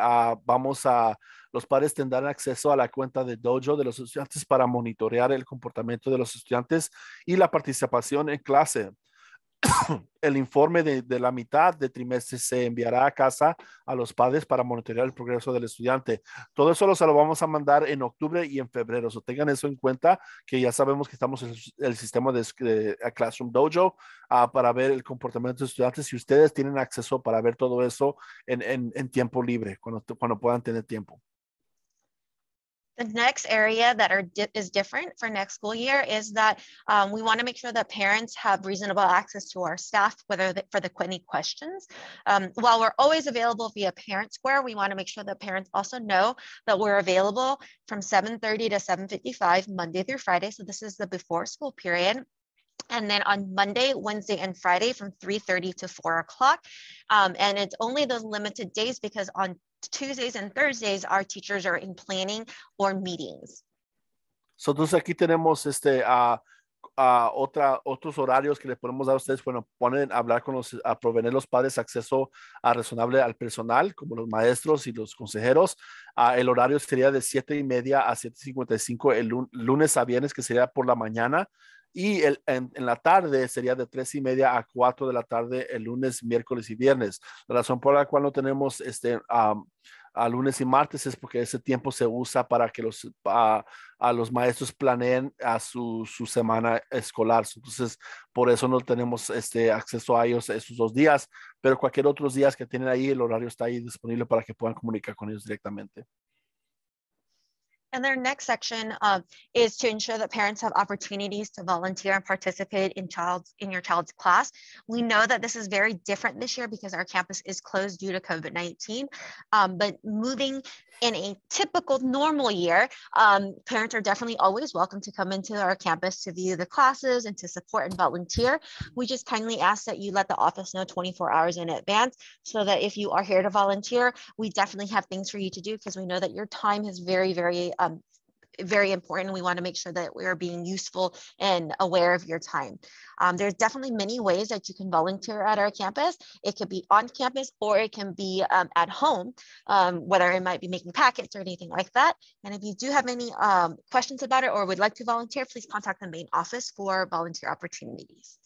los padres tendrán acceso a la cuenta de Dojo de los estudiantes para monitorear el comportamiento de los estudiantes y la participación en clase. El informe de la mitad de trimestre se enviará a casa a los padres para monitorear el progreso del estudiante. Todo eso se lo vamos a mandar en octubre y en febrero. So, tengan eso en cuenta, que ya sabemos que estamos en el sistema de Classroom Dojo para ver el comportamiento de los estudiantes, y ustedes tienen acceso para ver todo eso en tiempo libre, cuando puedan tener tiempo. The next area that is different for next school year is that we want to make sure that parents have reasonable access to our staff, whether for any questions. While we're always available via Parent Square, we want to make sure that parents also know that we're available from 7:30 to 7:55 Monday through Friday. So this is the before school period. And then on Monday, Wednesday, and Friday from 3:30 to 4 o'clock. And it's only those limited days because on Tuesdays and Thursdays, our teachers are in planning or meetings. So, entonces aquí tenemos otros horarios que le podemos dar a ustedes cuando ponen a hablar a proveer los padres acceso razonable al personal, como los maestros y los consejeros. El horario sería de 7:30 a 7:55 el lunes a viernes, que sería por la mañana. Y en la tarde sería de 3:30 a 4 de la tarde el lunes, miércoles y viernes. La razón por la cual no tenemos a lunes y martes es porque ese tiempo se usa para que los maestros planeen su semana escolar. Entonces, por eso no tenemos acceso a ellos esos 2 días, pero cualquier otros días que tienen ahí, el horario está ahí disponible para que puedan comunicar con ellos directamente. And their next section is to ensure that parents have opportunities to volunteer and participate in your child's class. We know that this is very different this year because our campus is closed due to COVID-19, but moving in a typical normal year, parents are definitely always welcome to come into our campus to view the classes and to support and volunteer. We just kindly ask that you let the office know 24 hours in advance so that if you are here to volunteer, we definitely have things for you to do, because we know that your time is very, very important. We want to make sure that we're being useful and aware of your time. There's definitely many ways that you can volunteer at our campus. It could be on campus or it can be at home, whether it might be making packets or anything like that. And if you do have any questions about it or would like to volunteer, please contact the main office for volunteer opportunities.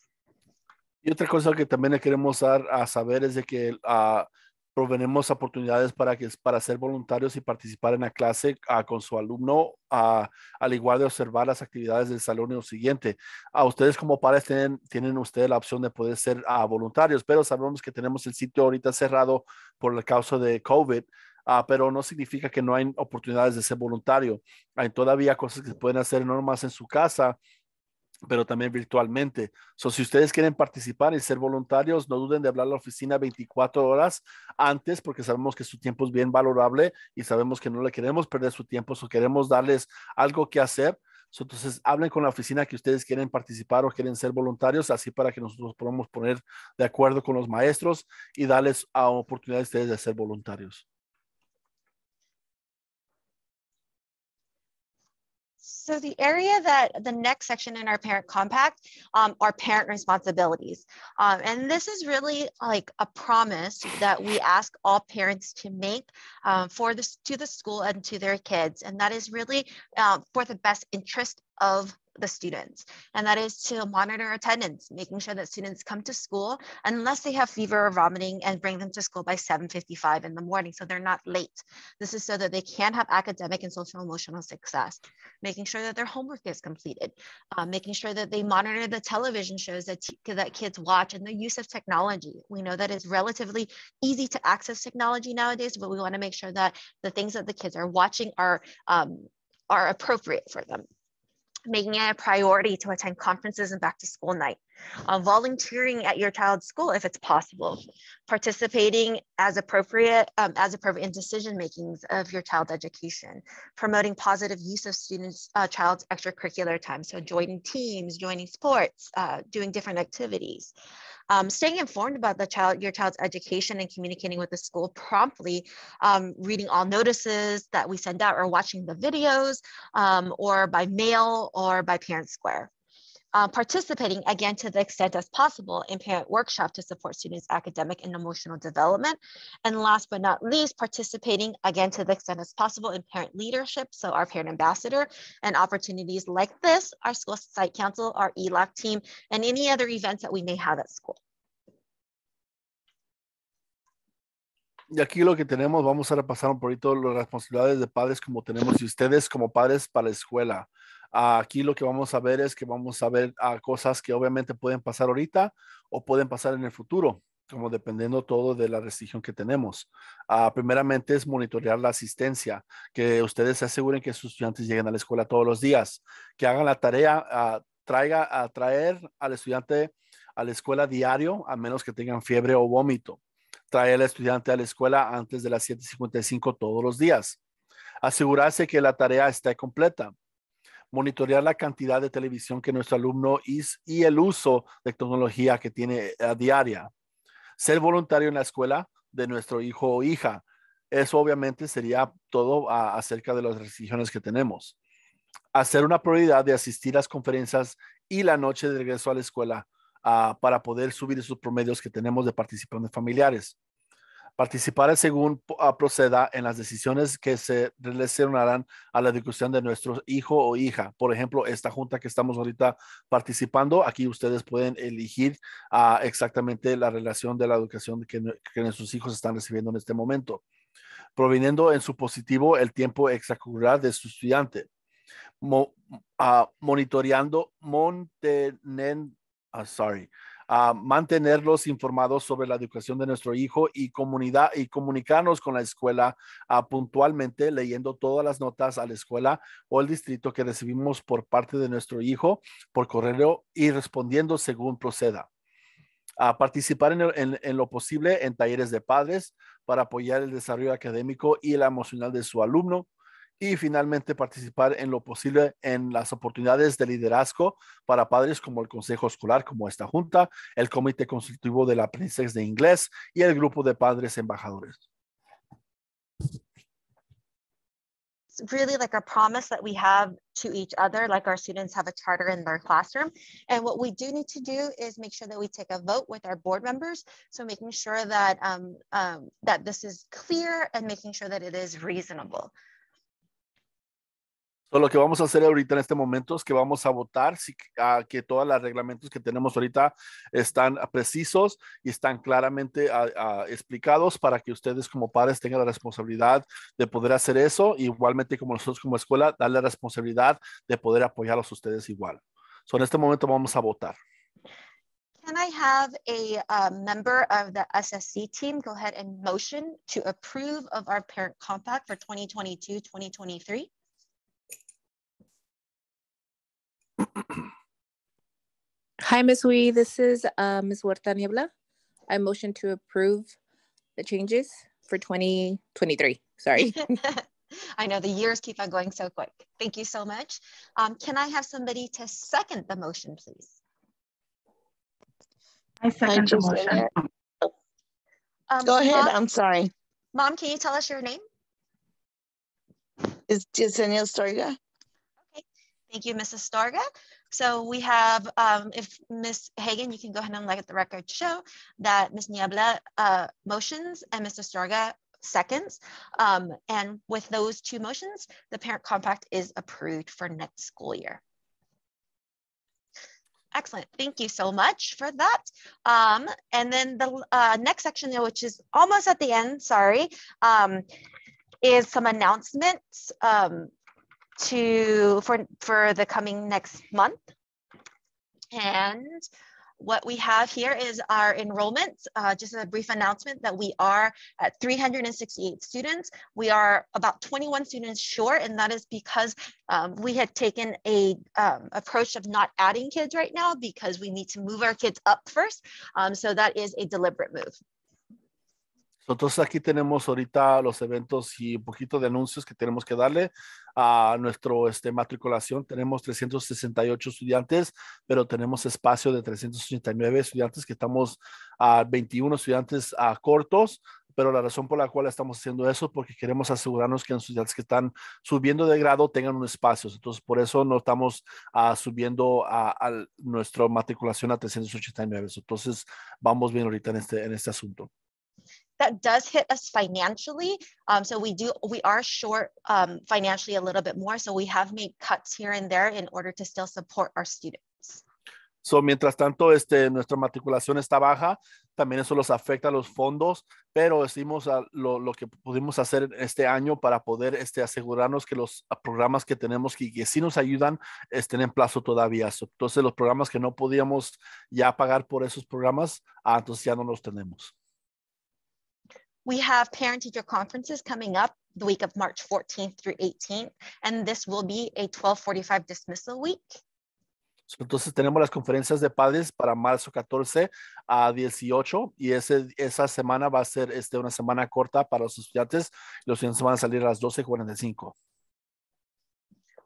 Y otra cosa que también le queremos dar a saber es de que proveemos oportunidades para ser voluntarios y participar en la clase con su alumno, al igual de observar las actividades del salón y lo siguiente. Ustedes como padres tienen ustedes la opción de poder ser voluntarios, pero sabemos que tenemos el sitio ahorita cerrado por la causa de COVID. Pero no significa que no hay oportunidades de ser voluntario. Hay todavía cosas que se pueden hacer no nomás en su casa, pero también virtualmente. Si ustedes quieren participar y ser voluntarios, no duden de hablar a la oficina 24 horas antes, porque sabemos que su tiempo es bien valorable y sabemos que no le queremos perder su tiempo, queremos darles algo que hacer. Entonces, hablen con la oficina que ustedes quieren participar o quieren ser voluntarios, así para que nosotros podamos poner de acuerdo con los maestros y darles oportunidades a ustedes de ser voluntarios. So the area the next section in our parent compact are parent responsibilities. And this is really like a promise that we ask all parents to make to the school and to their kids. And that is really for the best interest of the students. And that is to monitor attendance, making sure that students come to school unless they have fever or vomiting, and bring them to school by 7:55 in the morning so they're not late. This is so that they can have academic and social emotional success, making sure that their homework is completed, making sure that they monitor the television shows that kids watch, and the use of technology. We know that it's relatively easy to access technology nowadays, but we want to make sure that the things that the kids are watching are appropriate for them. making it a priority to attend conferences and back to school night, volunteering at your child's school if it's possible, participating as appropriate in decision makings of your child's education, promoting positive use of students' child's extracurricular time, so joining teams, joining sports, doing different activities. Staying informed about your child's education and communicating with the school promptly, reading all notices that we send out or watching the videos, or by mail or by Parent Square. Participating, again, to the extent as possible in parent workshop to support students' academic and emotional development. And last but not least, participating, again, to the extent as possible in parent leadership, so our parent ambassador, and opportunities like this, our school site council, our ELAC team, and any other events that we may have at school. Y aquí lo que tenemos, vamos a repasar un poquito las responsabilidades de padres como tenemos y ustedes como padres para la escuela. Aquí lo que vamos a ver es que vamos a ver cosas que obviamente pueden pasar ahorita o pueden pasar en el futuro, como dependiendo todo de la restricción que tenemos. Primeramente es monitorear la asistencia, que ustedes se aseguren que sus estudiantes lleguen a la escuela todos los días, que hagan la tarea, traer al estudiante a la escuela diario, a menos que tengan fiebre o vómito. Traer al estudiante a la escuela antes de las 7:55 todos los días. Asegurarse que la tarea esté completa. Monitorear la cantidad de televisión que nuestro alumno y el uso de tecnología que tiene diaria. Ser voluntario en la escuela de nuestro hijo o hija. Eso obviamente sería todo acerca de las restricciones que tenemos. Hacer una prioridad de asistir a las conferencias y la noche de regreso a la escuela para poder subir esos promedios que tenemos de participantes familiares. Participar según proceda en las decisiones que se relacionarán a la educación de nuestro hijo o hija. Por ejemplo, esta junta que estamos ahorita participando, aquí ustedes pueden elegir exactamente la relación de la educación que nuestros hijos están recibiendo en este momento, proviniendo en su positivo el tiempo extracurricular de su estudiante, mantenerlos informados sobre la educación de nuestro hijo y comunicarnos con la escuela puntualmente, leyendo todas las notas a la escuela o el distrito que recibimos por parte de nuestro hijo por correo y respondiendo según proceda. Participar en lo posible en talleres de padres para apoyar el desarrollo académico y el emocional de su alumno. Y finalmente participar en lo posible en las oportunidades de liderazgo para padres como el consejo escolar, como esta junta, el comité consultivo de la aprendizaje de inglés y el grupo de padres embajadores. It's really like a promise that we have to each other, like our students have a charter in their classroom. And what we do need to do is make sure that we take a vote with our board members. So making sure that, that this is clear and making sure that it is reasonable. Lo que vamos a hacer ahorita en este momento es que vamos a votar que todos los reglamentos que tenemos ahorita están precisos y están claramente explicados para que ustedes como padres tengan la responsabilidad de poder hacer eso, igualmente como nosotros como escuela, darle la responsabilidad de poder apoyarlos a ustedes igual. En este momento vamos a votar. Can I have a member of the SSC team go ahead and motion to approve of our parent compact for 2022-2023? Hi, Ms. Wee. This is Ms. Huerta Niebla. I motion to approve the changes for 2023. Sorry. I know the years keep on going so quick. Thank you so much. Can I have somebody to second the motion, please? I second the motion. Go ahead. Mom, I'm sorry. Mom, can you tell us your name? It's Sdl Survey. Okay. Thank you, Mrs. Starga. So we have, if Ms. Hagan, you can go ahead and let the record show that Ms. Niebla motions and Mr. Starga seconds. And with those two motions, the parent compact is approved for next school year. Excellent. Thank you so much for that. And then the next section, which is almost at the end, sorry, is some announcements for the coming next month. And What we have here is our enrollment. Just a brief announcement that we are at 368 students. We are about 21 students short, and that is because we had taken a approach of not adding kids right now because we need to move our kids up first. So that is a deliberate move. Entonces aquí tenemos ahorita los eventos y un poquito de anuncios que tenemos que darle a nuestro matriculación. Tenemos 368 estudiantes, pero tenemos espacio de 389 estudiantes que estamos a 21 estudiantes cortos. Pero la razón por la cual estamos haciendo eso es porque queremos asegurarnos que los estudiantes que están subiendo de grado tengan un espacio. Entonces, por eso no estamos subiendo a nuestra matriculación a 389. Entonces, vamos bien ahorita en este asunto. That does hit us financially. So we are short financially a little bit more. So we have made cuts here and there in order to still support our students. So, mientras tanto, nuestra matriculación está baja, también eso los afecta a los fondos, pero hicimos lo que pudimos hacer este año para poder asegurarnos que los programas que tenemos que sí nos ayudan estén en plazo todavía. So, entonces, los programas que no podíamos ya pagar por esos programas, entonces ya no los tenemos. We have parent-teacher conferences coming up the week of March 14th through 18th, and this will be a 12:45 dismissal week. Entonces tenemos las conferencias de padres para marzo 14 a 18 y esa semana va a ser una semana corta para los estudiantes. Los estudiantes van a salir a las 12:45.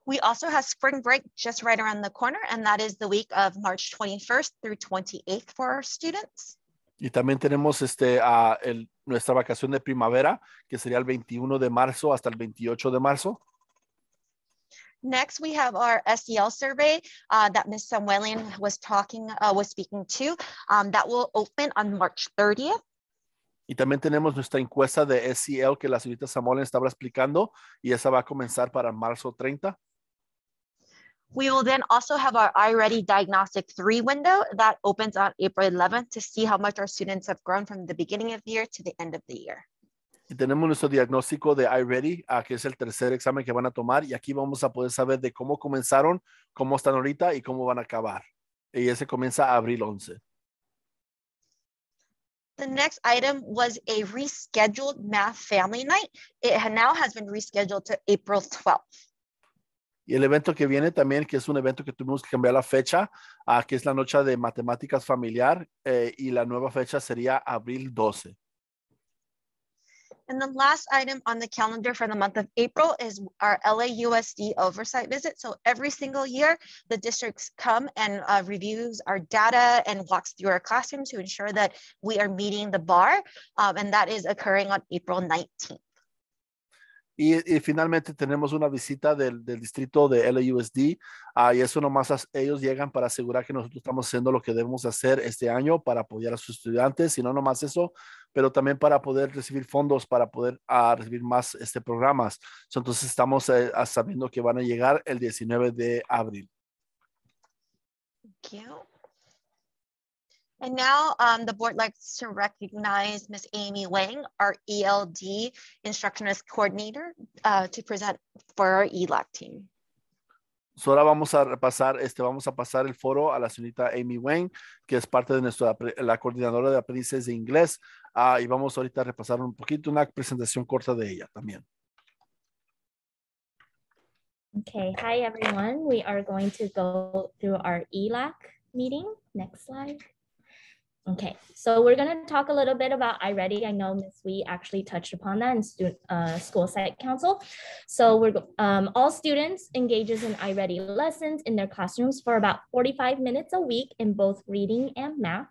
We also have spring break just right around the corner, and that is the week of March 21st through 28th for our students. Y también tenemos nuestra vacación de primavera, que sería el 21 de marzo hasta el 28 de marzo. Next, we have our Sdl survey that Ms. Samuelian was speaking to. That will open on March 30th. Y también tenemos nuestra encuesta de SEL que la señorita Samuelian estaba explicando, y esa va a comenzar para marzo 30. We will then also have our iReady Diagnostic 3 window that opens on April 11th to see how much our students have grown from the beginning of the year to the end of the year. Y tenemos nuestro diagnóstico de iReady, que es el tercer examen que van a tomar, y aquí vamos a poder saber de cómo comenzaron, cómo están ahorita y cómo van a acabar. Y ese comienza a abril 11. The next item was a rescheduled math family night. It now has been rescheduled to April 12th. Y el evento que viene también, que es un evento que tuvimos que cambiar la fecha, que es la noche de matemáticas familiar, y la nueva fecha sería abril 12. And the last item on the calendar for the month of April is our LAUSD oversight visit. So every single year, the districts come and reviews our data and walks through our classroom to ensure that we are meeting the bar. And that is occurring on April 19th. Y finalmente tenemos una visita del distrito de LAUSD, y eso nomás ellos llegan para asegurar que nosotros estamos haciendo lo que debemos hacer este año para apoyar a sus estudiantes, y no nomás eso, pero también para poder recibir fondos, para poder recibir más programas. Entonces estamos sabiendo que van a llegar el 19 de abril. Thank you. And now the board likes to recognize Ms. Amy Wang, our ELD Instructionist Coordinator, to present for our ELAC team. So ahora vamos a pasar el foro a la señorita Amy Wang, que es parte de la coordinadora de aprendices de inglés, y vamos ahorita a repasar un poquito una presentación corta de ella también. Okay, hi everyone. We are going to go through our ELAC meeting. Next slide. Okay, so we're going to talk a little bit about iReady. I know Ms. Wee actually touched upon that in school site council. So all students engages in iReady lessons in their classrooms for about 45 minutes a week in both reading and math.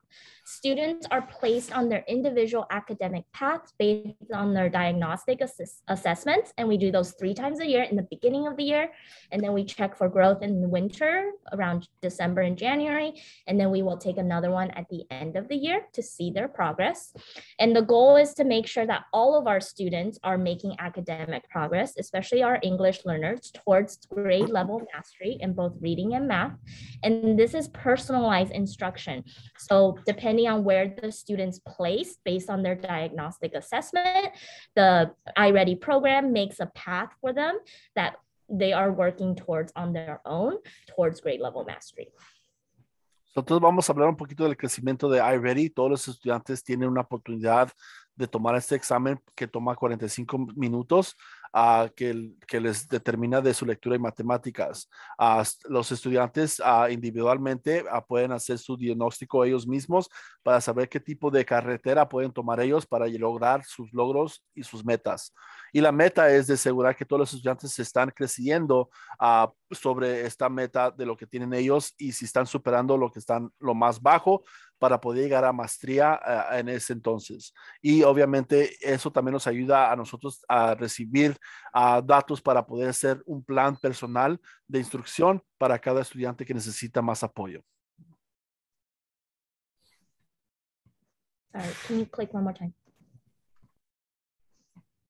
Students are placed on their individual academic paths based on their diagnostic assessments, and we do those 3 times a year in the beginning of the year, and then we check for growth in the winter around December and January, and then we will take another one at the end of the year to see their progress. And the goal is to make sure that all of our students are making academic progress, especially our English learners, towards grade level mastery in both reading and math. And this is personalized instruction. So depending on where the students place based on their diagnostic assessment, the iReady program makes a path for them that they are working towards on their own towards grade level mastery. Entonces vamos a hablar un poquito del crecimiento de iReady. Todos los estudiantes tienen una oportunidad de tomar este examen que toma 45 minutos, que les determina de su lectura y matemáticas. Los estudiantes individualmente pueden hacer su diagnóstico ellos mismos para saber qué tipo de carretera pueden tomar ellos para lograr sus logros y sus metas. Y la meta es de asegurar que todos los estudiantes están creciendo sobre esta meta de lo que tienen ellos y si están superando lo que están lo más bajo para poder llegar a maestría en ese entonces. Y obviamente eso también nos ayuda a nosotros a recibir datos para poder hacer un plan personal de instrucción para cada estudiante que necesita más apoyo. Sorry, can you click one more time?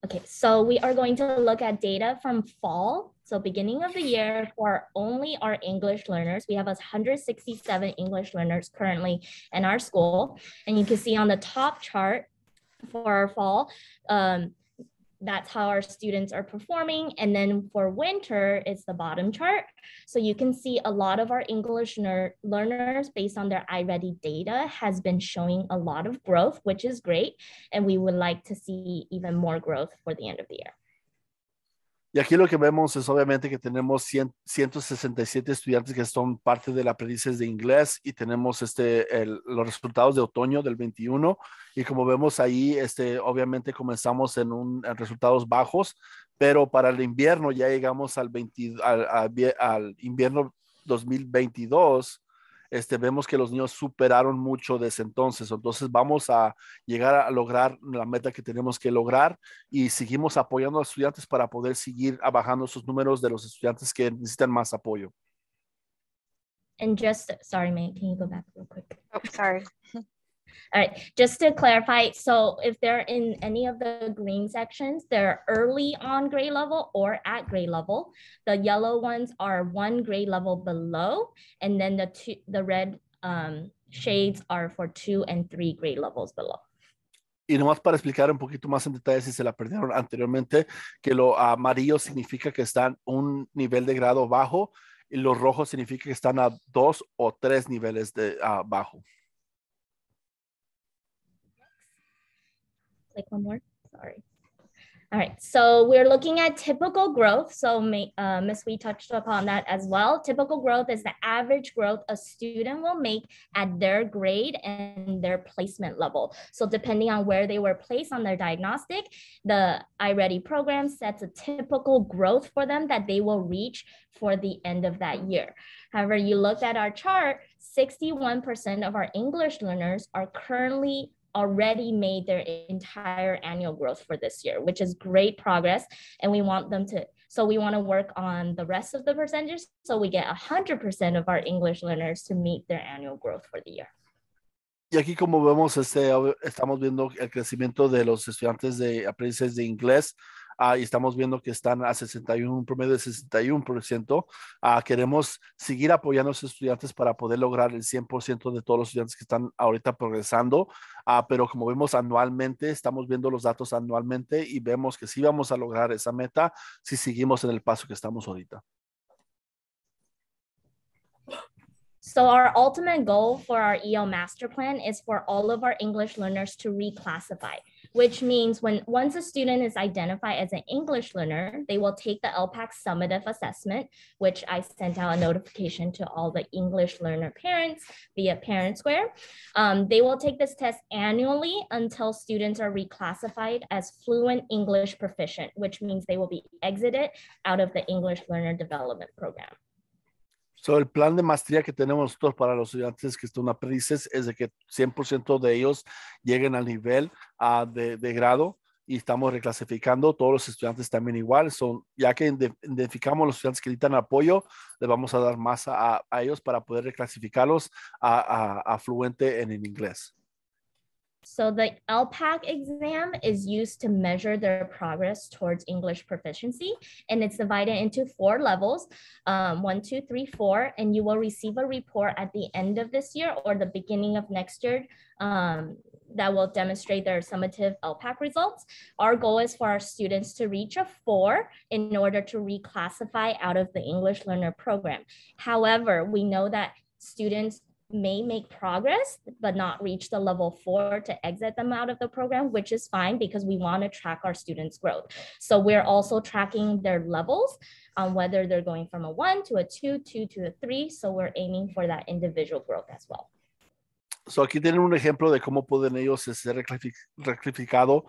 Okay, so we are going to look at data from fall. So beginning of the year for only our English learners, we have 167 English learners currently in our school. And you can see on the top chart for our fall, that's how our students are performing. And then for winter, it's the bottom chart. So you can see a lot of our English learners based on their iReady data has been showing a lot of growth, which is great. And we would like to see even more growth for the end of the year. Y aquí lo que vemos es obviamente que tenemos 167 estudiantes que son parte del aprendizaje de inglés y tenemos los resultados de otoño del 21 y como vemos ahí, obviamente comenzamos en resultados bajos, pero para el invierno ya llegamos al invierno 2022. Vemos que los niños superaron mucho desde entonces. Entonces vamos a llegar a lograr la meta que tenemos que lograr y seguimos apoyando a los estudiantes para poder seguir bajando esos números de los estudiantes que necesitan más apoyo. And just, sorry, May, can you go back real quick? Oh, sorry. All right, just to clarify, so if they're in any of the green sections, they're early on grade level or at grade level. The yellow ones are one grade level below, and then the red shades are for 2 and 3 grade levels below. Y nomás para explicar un poquito más en detalle si se la perdieron anteriormente, que lo amarillo significa que están un nivel de grado bajo y lo rojo significa que están a 2 o 3 niveles de bajo. Click one more, sorry. All right, so we're looking at typical growth. So Ms. Wee touched upon that as well. Typical growth is the average growth a student will make at their grade and their placement level. So depending on where they were placed on their diagnostic, the iReady program sets a typical growth for them that they will reach for the end of that year. However, you look at our chart, 61% of our English learners are currently already made their entire annual growth for this year, which is great progress. And we want them to, so we want to work on the rest of the percentages so we get 100% of our English learners to meet their annual growth for the year. Y aquí como vemos, estamos viendo el crecimiento de los estudiantes de aprendizaje de inglés y estamos viendo que están a 61, un promedio de 61%. Queremos seguir apoyando a los estudiantes para poder lograr el 100% de todos los estudiantes que están ahorita progresando, pero como vemos anualmente, estamos viendo los datos anualmente y vemos que sí vamos a lograr esa meta si seguimos en el paso que estamos ahorita. So our ultimate goal for our EL master plan is for all of our English learners to reclassify, which means once a student is identified as an English learner, they will take the Lpac summative assessment, which I sent out a notification to all the English learner parents via Parent Square. They will take this test annually until students are reclassified as fluent English proficient, which means they will be exited out of the English learner development program. So, el plan de maestría que tenemos nosotros para los estudiantes que están aprendices es de que 100% de ellos lleguen al nivel de grado y estamos reclasificando todos los estudiantes también igual. Ya que identificamos los estudiantes que necesitan apoyo, le vamos a dar más a ellos para poder reclasificarlos a fluente en el inglés. So the Lpac exam is used to measure their progress towards English proficiency, and it's divided into 4 levels, 1, 2, 3, 4, and you will receive a report at the end of this year or the beginning of next year that will demonstrate their summative Lpac results. Our goal is for our students to reach a 4 in order to reclassify out of the English learner program. However, we know that students may make progress, but not reach the level 4 to exit them out of the program, which is fine because we want to track our students' growth. So we're also tracking their levels on whether they're going from a 1 to a 2, 2 to a 3. So we're aiming for that individual growth as well. So aquí tienen un ejemplo de cómo pueden ellos ser rectificado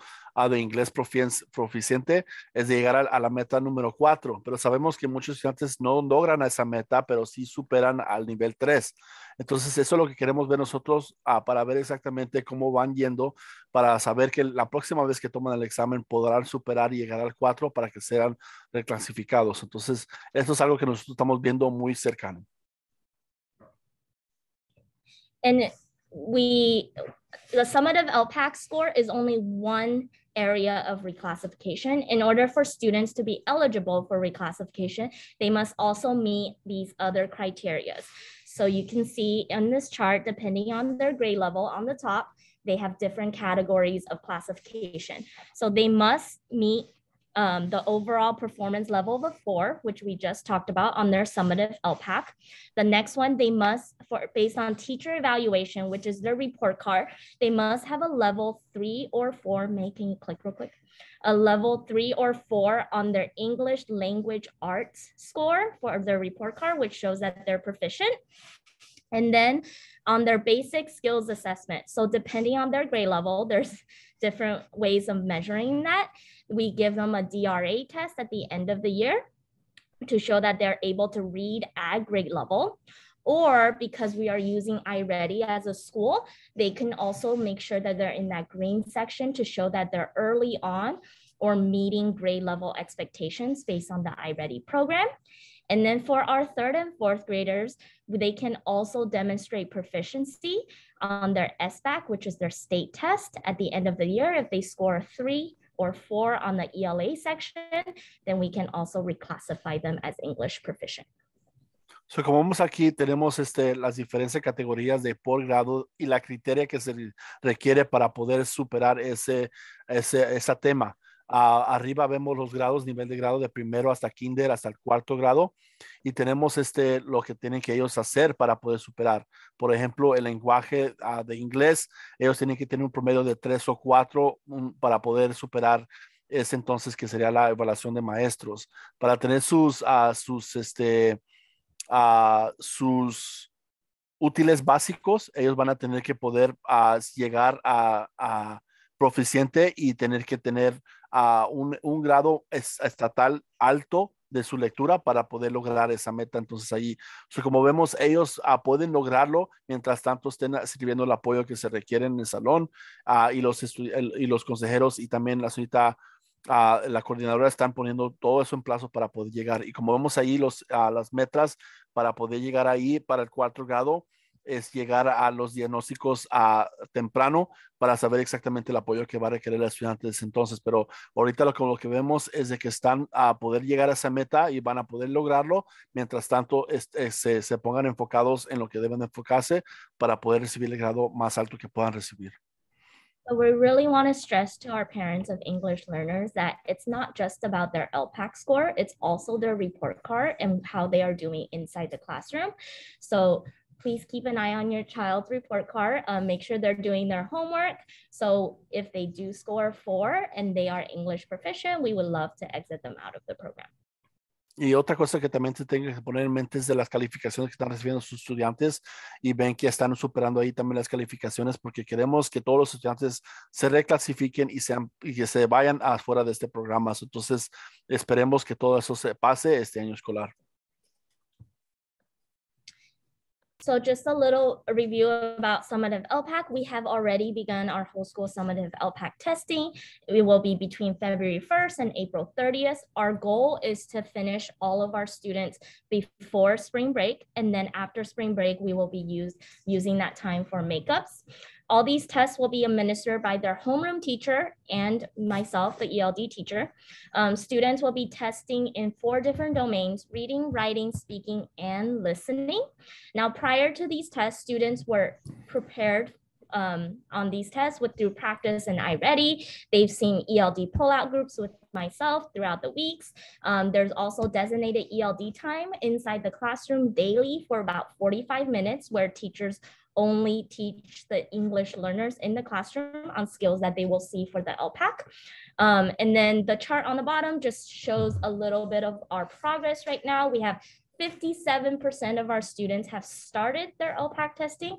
de inglés proficiente, es de llegar a la meta número 4, pero sabemos que muchos estudiantes no logran esa meta, pero sí superan al nivel 3. Entonces eso es lo que queremos ver nosotros para ver exactamente cómo van yendo, para saber que la próxima vez que toman el examen podrán superar y llegar al 4 para que sean reclasificados. Entonces esto es algo que nosotros estamos viendo muy cercano. And the summative Lpac score is only one area of reclassification. In order for students to be eligible for reclassification, they must also meet these other criteria. So you can see in this chart, depending on their grade level on the top, they have different categories of classification. So they must meet the overall performance level of a 4, which we just talked about on their summative Lpac. The next one, they must, based on teacher evaluation, which is their report card, they must have a level 3 or 4, can you click real quick? A level 3 or 4 on their English language arts score for their report card, which shows that they're proficient. And then on their basic skills assessment. So depending on their grade level, there's different ways of measuring that. We give them a DRA test at the end of the year to show that they're able to read at grade level. Or because we are using iReady as a school, they can also make sure that they're in that green section to show that they're early on or meeting grade level expectations based on the iReady program. And then for our 3rd and 4th graders, they can also demonstrate proficiency on their SBAC, which is their state test at the end of the year. If they score a 3 or 4 on the ELA section, then we can also reclassify them as English proficient. So, como vemos aquí, tenemos las diferentes categorías de por grado y la criteria que se requiere para poder superar ese tema. Arriba vemos los grados, nivel de grado de primero hasta kinder, hasta el 4º grado, y tenemos lo que tienen que ellos hacer para poder superar. Por ejemplo, el lenguaje de inglés, ellos tienen que tener un promedio de 3 o 4 para poder superar ese entonces que sería la evaluación de maestros. Para tener sus útiles básicos, ellos van a tener que poder llegar a proficiente y tener que tener un grado estatal alto de su lectura para poder lograr esa meta. Entonces ahí, como vemos, ellos pueden lograrlo mientras tanto estén recibiendo el apoyo que se requiere en el salón, y los consejeros y también la señorita la coordinadora están poniendo todo eso en plazo para poder llegar. Y como vemos ahí, las metas para poder llegar ahí para el 4º grado es llegar a los diagnósticos temprano para saber exactamente el apoyo que va a requerir el estudiante desde entonces. Pero ahorita lo que vemos es de que están a poder llegar a esa meta y van a poder lograrlo. Mientras tanto, se pongan enfocados en lo que deben enfocarse para poder recibir el grado más alto que puedan recibir. So we really want to stress to our parents of English learners that it's not just about their Lpac score, it's also their report card and how they are doing inside the classroom. So please keep an eye on your child's report card. Make sure they're doing their homework. So if they do score 4 and they are English proficient, we would love to exit them out of the program. Y otra cosa que también se tenga que poner en mente es de las calificaciones que están recibiendo sus estudiantes y ven que están superando ahí también las calificaciones, porque queremos que todos los estudiantes se reclasifiquen y que se vayan afuera de este programa. Entonces esperemos que todo eso se pase este año escolar. So just a little review about summative Lpac. We have already begun our whole school summative Lpac testing. It will be between February 1st and April 30th. Our goal is to finish all of our students before spring break. And then after spring break, we will be using that time for makeups. All these tests will be administered by their homeroom teacher and myself, the ELD teacher. Students will be testing in 4 different domains: reading, writing, speaking, and listening. Now, prior to these tests, students were prepared on these tests through practice and iReady. They've seen ELD pullout groups with myself throughout the weeks. There's also designated ELD time inside the classroom daily for about 45 minutes where teachers only teach the English learners in the classroom on skills that they will see for the Lpac. And then the chart on the bottom just shows a little bit of our progress right now. We have 57% of our students have started their Lpac testing.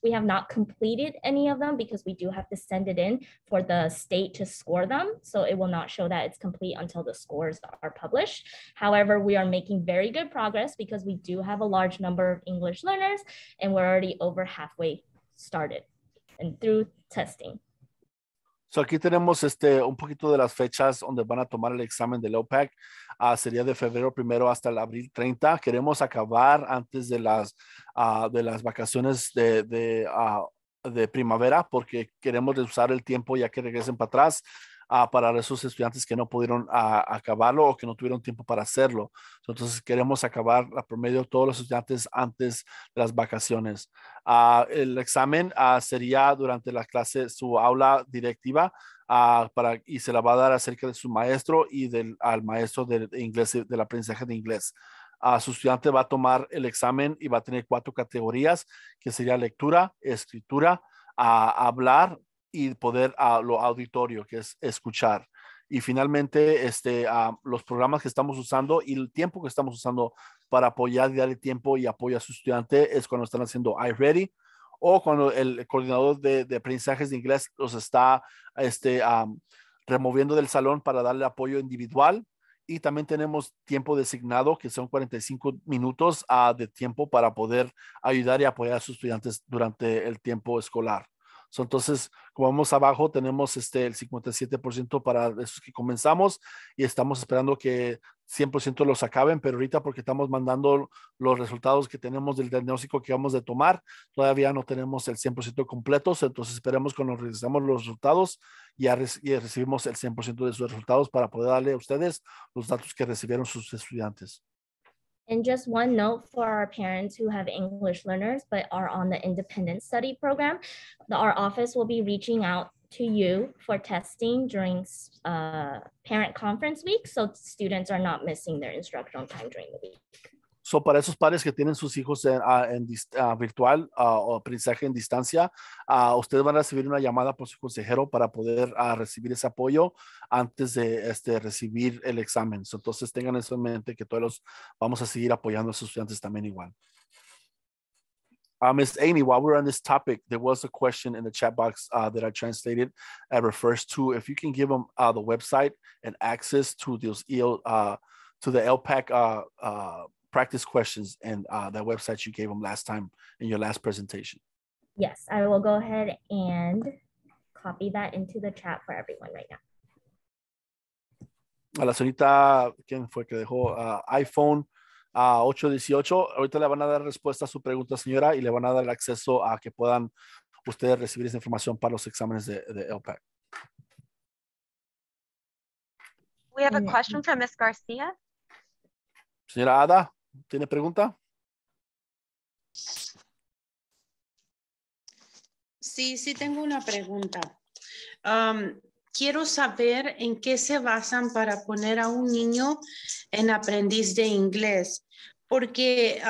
We have not completed any of them because we do have to send it in for the state to score them. So it will not show that it's complete until the scores are published. However, we are making very good progress because we do have a large number of English learners and we're already over halfway started and through testing. So aquí tenemos un poquito de las fechas donde van a tomar el examen del Lpac. Sería de febrero 1 hasta el abril 30. Queremos acabar antes de las vacaciones de primavera porque queremos usar el tiempo ya que regresen para atrás para esos estudiantes que no pudieron acabarlo o que no tuvieron tiempo para hacerlo. Entonces queremos acabar a promedio todos los estudiantes antes de las vacaciones. El examen sería durante la clase, su aula directiva, y se la va a dar acerca de su maestro y al maestro de inglés, del aprendizaje de inglés. Su estudiante va a tomar el examen y va a tener 4 categorías, que sería lectura, escritura, hablar y poder lo auditorio, que es escuchar. Y finalmente, los programas que estamos usando y el tiempo que estamos usando para apoyar y darle tiempo y apoyo a su estudiante es cuando están haciendo iReady o cuando el coordinador de aprendizajes de inglés los está removiendo del salón para darle apoyo individual. Y también tenemos tiempo designado, que son 45 minutos de tiempo para poder ayudar y apoyar a sus estudiantes durante el tiempo escolar. Entonces, como vamos abajo, tenemos el 57% para esos que comenzamos y estamos esperando que 100% los acaben, pero ahorita porque estamos mandando los resultados que tenemos del diagnóstico que vamos a tomar, todavía no tenemos el 100% completos, entonces esperemos cuando revisemos los resultados ya recibimos el 100% de sus resultados para poder darle a ustedes los datos que recibieron sus estudiantes. And just one note for our parents who have English learners but are on the independent study program, our office will be reaching out to you for testing during parent conference week, so students are not missing their instructional time during the week. So, para esos padres que tienen sus hijos en virtual o aprendizaje en distancia, ustedes van a recibir una llamada por su consejero para poder recibir ese apoyo antes de recibir el examen. So, entonces, tengan eso en mente que todos vamos a seguir apoyando a sus estudiantes también igual. Ms. Amy, while we're on this topic, there was a question in the chat box that I translated that refers to if you can give them the website and access to those to the Lpac practice questions and that website you gave them last time in your last presentation. Yes, I will go ahead and copy that into the chat for everyone right now. A la señorita, ¿quién fue que dejó iPhone 818? Ahorita le van a dar respuesta a su pregunta, señora, y le van a dar el acceso a que puedan ustedes recibir esa información para los exámenes de Lpac. We have a question from Ms. Garcia. Señora Ada, ¿tiene pregunta? Sí, tengo una pregunta. Quiero saber en qué se basan para poner a un niño en aprendiz de inglés, porque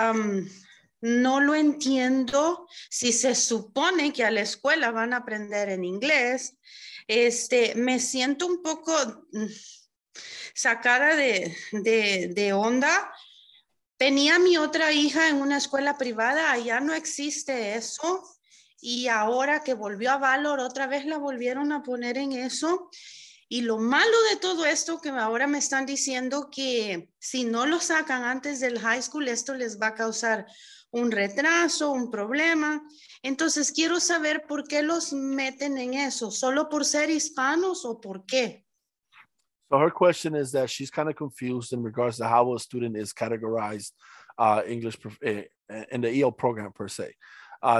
no lo entiendo. Si se supone que a la escuela van a aprender en inglés, me siento un poco sacada de onda. Tenía mi otra hija en una escuela privada, allá no existe eso. Y ahora que volvió a Valor, otra vez la volvieron a poner en eso. Y lo malo de todo esto que ahora me están diciendo que si no lo sacan antes del high school, esto les va a causar un retraso, un problema. Entonces quiero saber por qué los meten en eso. ¿Solo por ser hispanos o por qué? So her question is that she's kind of confused in regards to how a student is categorized English in the EL program per se.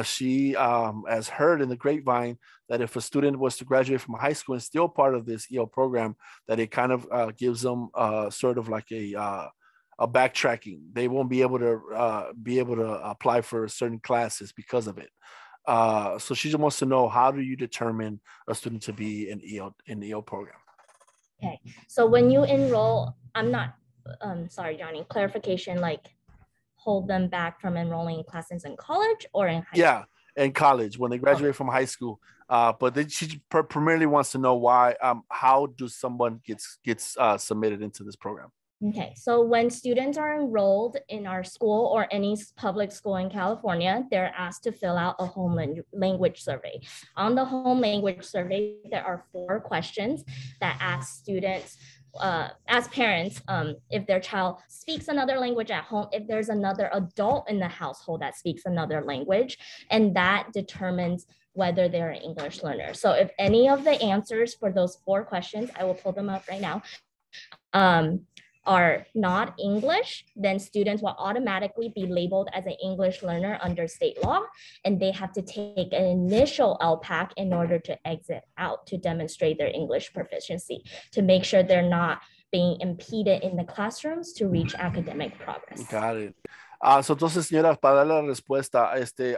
She has heard in the grapevine that if a student was to graduate from high school and still part of this EL program, that it kind of gives them sort of like a backtracking. They won't be able to apply for certain classes because of it. So she just wants to know, how do you determine a student to be in the EO program? Okay, so when you enroll, I'm not, sorry, Johnny, clarification, like hold them back from enrolling in classes in college or in high school? In college, when they graduate from high school. But then she primarily wants to know why, how do someone gets submitted into this program? Okay, so when students are enrolled in our school or any public school in California, they're asked to fill out a home language survey. On the home language survey, there are 4 questions that ask students, as parents, if their child speaks another language at home, if there's another adult in the household that speaks another language, and that determines whether they're an English learner. So if any of the answers for those 4 questions, I will pull them up right now, are not English, then students will automatically be labeled as an English learner under state law, and they have to take an initial Lpac in order to exit out to demonstrate their English proficiency, to make sure they're not being impeded in the classrooms to reach academic progress. Got it. Entonces, señora, para darle la respuesta,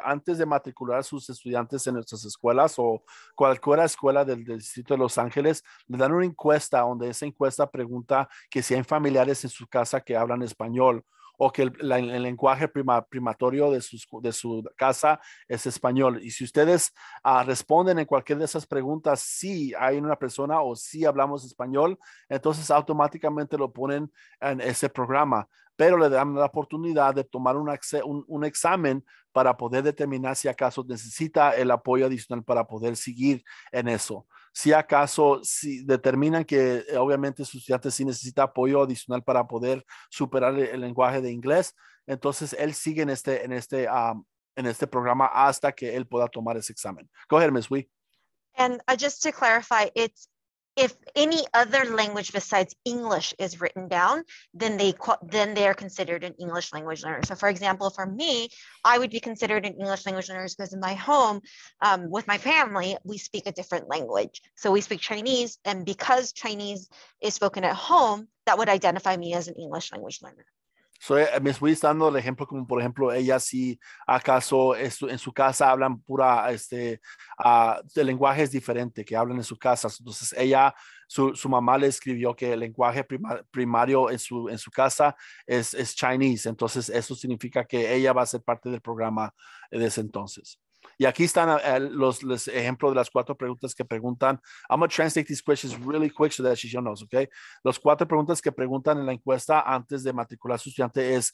antes de matricular a sus estudiantes en nuestras escuelas o cualquier escuela del Distrito de Los Ángeles, le dan una encuesta donde esa encuesta pregunta que si hay familiares en su casa que hablan español o que el lenguaje primatorio de su casa es español. Y si ustedes responden en cualquiera de esas preguntas, sí hay una persona o sí hablamos español, entonces automáticamente lo ponen en ese programa. Pero le dan la oportunidad de tomar un examen para poder determinar si acaso necesita el apoyo adicional para poder seguir en eso. Si acaso determinan que obviamente su estudiante sí necesita apoyo adicional para poder superar el lenguaje de inglés, entonces él sigue en este programa hasta que él pueda tomar ese examen. Go ahead, Ms. Wee. And just to clarify, it's if any other language besides English is written down, then they are considered an English language learner. So for example, for me, I would be considered an English language learner because in my home, with my family, we speak a different language. So we speak Chinese, and because Chinese is spoken at home, that would identify me as an English language learner. So, me estoy dando el ejemplo como, por ejemplo, ella si acaso en su casa hablan pura, de lenguajes diferentes que hablan en su casa. Entonces, su mamá le escribió que el lenguaje primario en su casa es Chinese. Entonces, eso significa que ella va a ser parte del programa de ese entonces. Y aquí están los ejemplos de las 4 preguntas que preguntan. I'm going to translate these questions really quick so that she knows, okay? Las 4 preguntas que preguntan en la encuesta antes de matricular a su estudiante es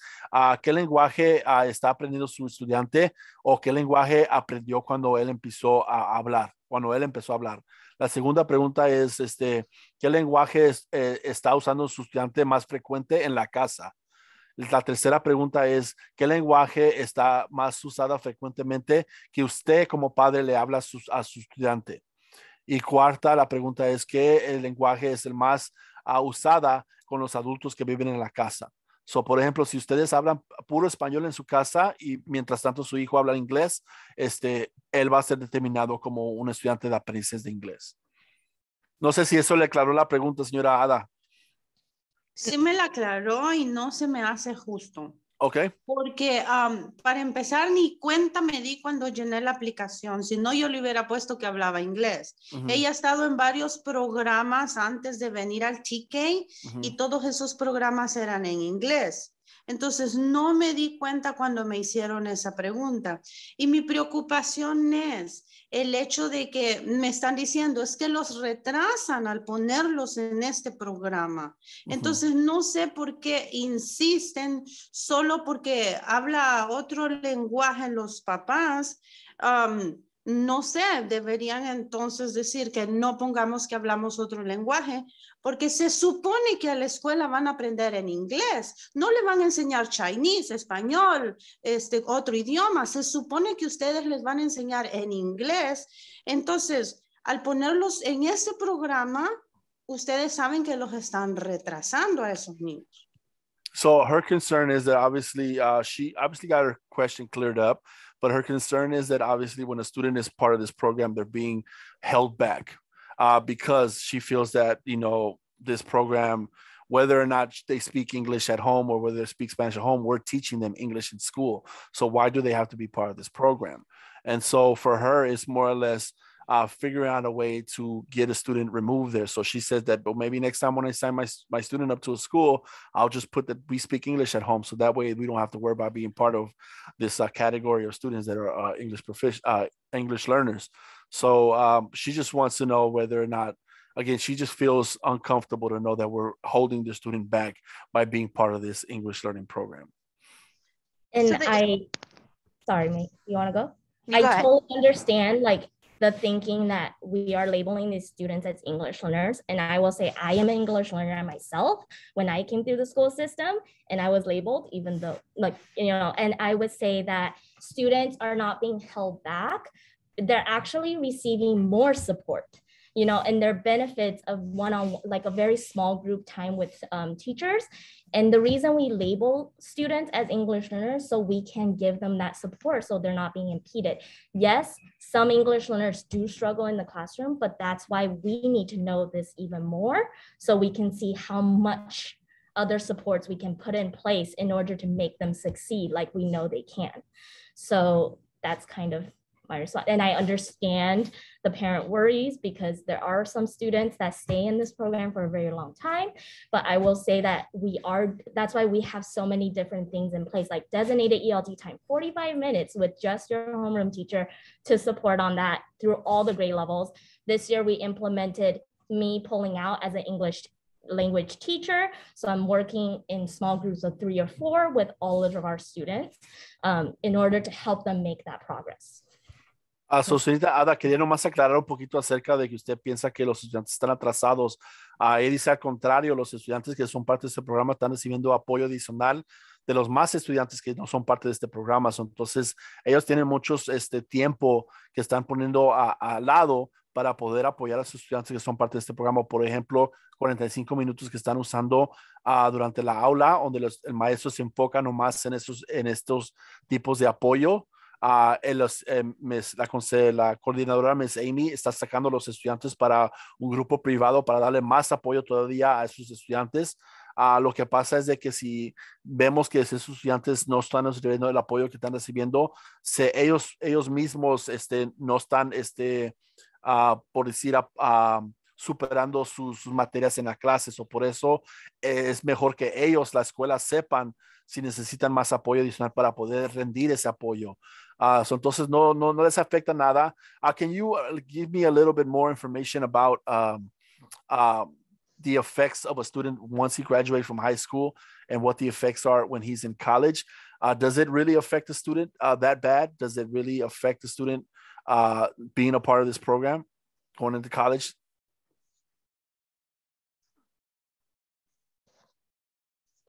¿qué lenguaje está aprendiendo su estudiante o qué lenguaje aprendió cuando él empezó a hablar? La segunda pregunta es ¿qué lenguaje está usando su estudiante más frecuente en la casa? La tercera pregunta es, ¿qué lenguaje está más usado frecuentemente que usted como padre le habla a su estudiante? Y cuarta, la pregunta es, ¿qué lenguaje es el más usada con los adultos que viven en la casa? So, por ejemplo, si ustedes hablan puro español en su casa y mientras tanto su hijo habla inglés, él va a ser determinado como un estudiante de aprendizaje de inglés. No sé si eso le aclaró la pregunta, señora Ada. Sí me la aclaró y no se me hace justo. Ok. Porque para empezar ni cuenta me di cuando llené la aplicación, si no yo le hubiera puesto que hablaba inglés. Ella ha estado en varios programas antes de venir al TK y todos esos programas eran en inglés. Entonces no me di cuenta cuando me hicieron esa pregunta. Y mi preocupación es el hecho de que me están diciendo es que los retrasan al ponerlos en este programa. Entonces no sé por qué insisten solo porque habla otro lenguaje los papás. No sé, deberían entonces decir que no pongamos que hablamos otro lenguaje, porque se supone que a la escuela van a aprender en inglés, no le van a enseñar Chinese, español, otro idioma, se supone que ustedes les van a enseñar en inglés. Entonces, al ponerlos en ese programa, ustedes saben que los están retrasando a esos niños. So her concern is that obviously she obviously got her question cleared up, but her concern is that obviously when a student is part of this program, they're being held back because she feels that, this program, whether or not they speak English at home or whether they speak Spanish at home, we're teaching them English in school. So why do they have to be part of this program? And so for her, it's more or less figuring out a way to get a student removed there. So she says that, but maybe next time when I sign my student up to a school, I'll just put that we speak English at home. So that way we don't have to worry about being part of this category of students that are English learners. So she just wants to know whether or not, again, she just feels uncomfortable to know that we're holding the student back by being part of this English learning program. And So sorry, mate, you want to go? Go I ahead. totally understand like the thinking that we are labeling these students as English learners. And I will say I am an English learner myself when I came through the school system and I was labeled, even though and I would say that students are not being held back. They're actually receiving more support, and their benefits of one-on-one, like a very small group time with teachers. And the reason we label students as English learners, so we can give them that support so they're not being impeded. Yes, some English learners do struggle in the classroom, but that's why we need to know this even more so we can see how much other supports we can put in place in order to make them succeed like we know they can. So that's kind of my response. And I understand the parent worries because there are some students that stay in this program for a very long time. But I will say that that's why we have so many different things in place, like designated ELT time, 45 minutes with just your homeroom teacher to support on that through all the grade levels. This year we implemented me pulling out as an English language teacher. So I'm working in small groups of 3 or 4 with all of our students in order to help them make that progress. Señorita Ada, quería nomás aclarar un poquito acerca de que usted piensa que los estudiantes están atrasados. Ella dice al contrario, los estudiantes que son parte de este programa están recibiendo apoyo adicional de los más estudiantes que no son parte de este programa. Entonces, ellos tienen muchos tiempo que están poniendo al lado para poder apoyar a sus estudiantes que son parte de este programa. Por ejemplo, 45 minutos que están usando durante la aula, donde el maestro se enfoca nomás en estos tipos de apoyo. La coordinadora Miss Amy está sacando a los estudiantes para un grupo privado para darle más apoyo todavía a esos estudiantes. Lo que pasa es de que si vemos que esos estudiantes no están recibiendo el apoyo que están recibiendo, ellos mismos no están, por decir, superando sus materias en la clase. O por eso es mejor que ellos, la escuela, sepan si necesitan más apoyo adicional para poder rendir ese apoyo. Entonces no les afecta nada. Can you give me a little bit more information about the effects of a student once he graduates from high school and what the effects are when he's in college? Does it really affect the student that bad? Does it really affect the student being a part of this program, going into college?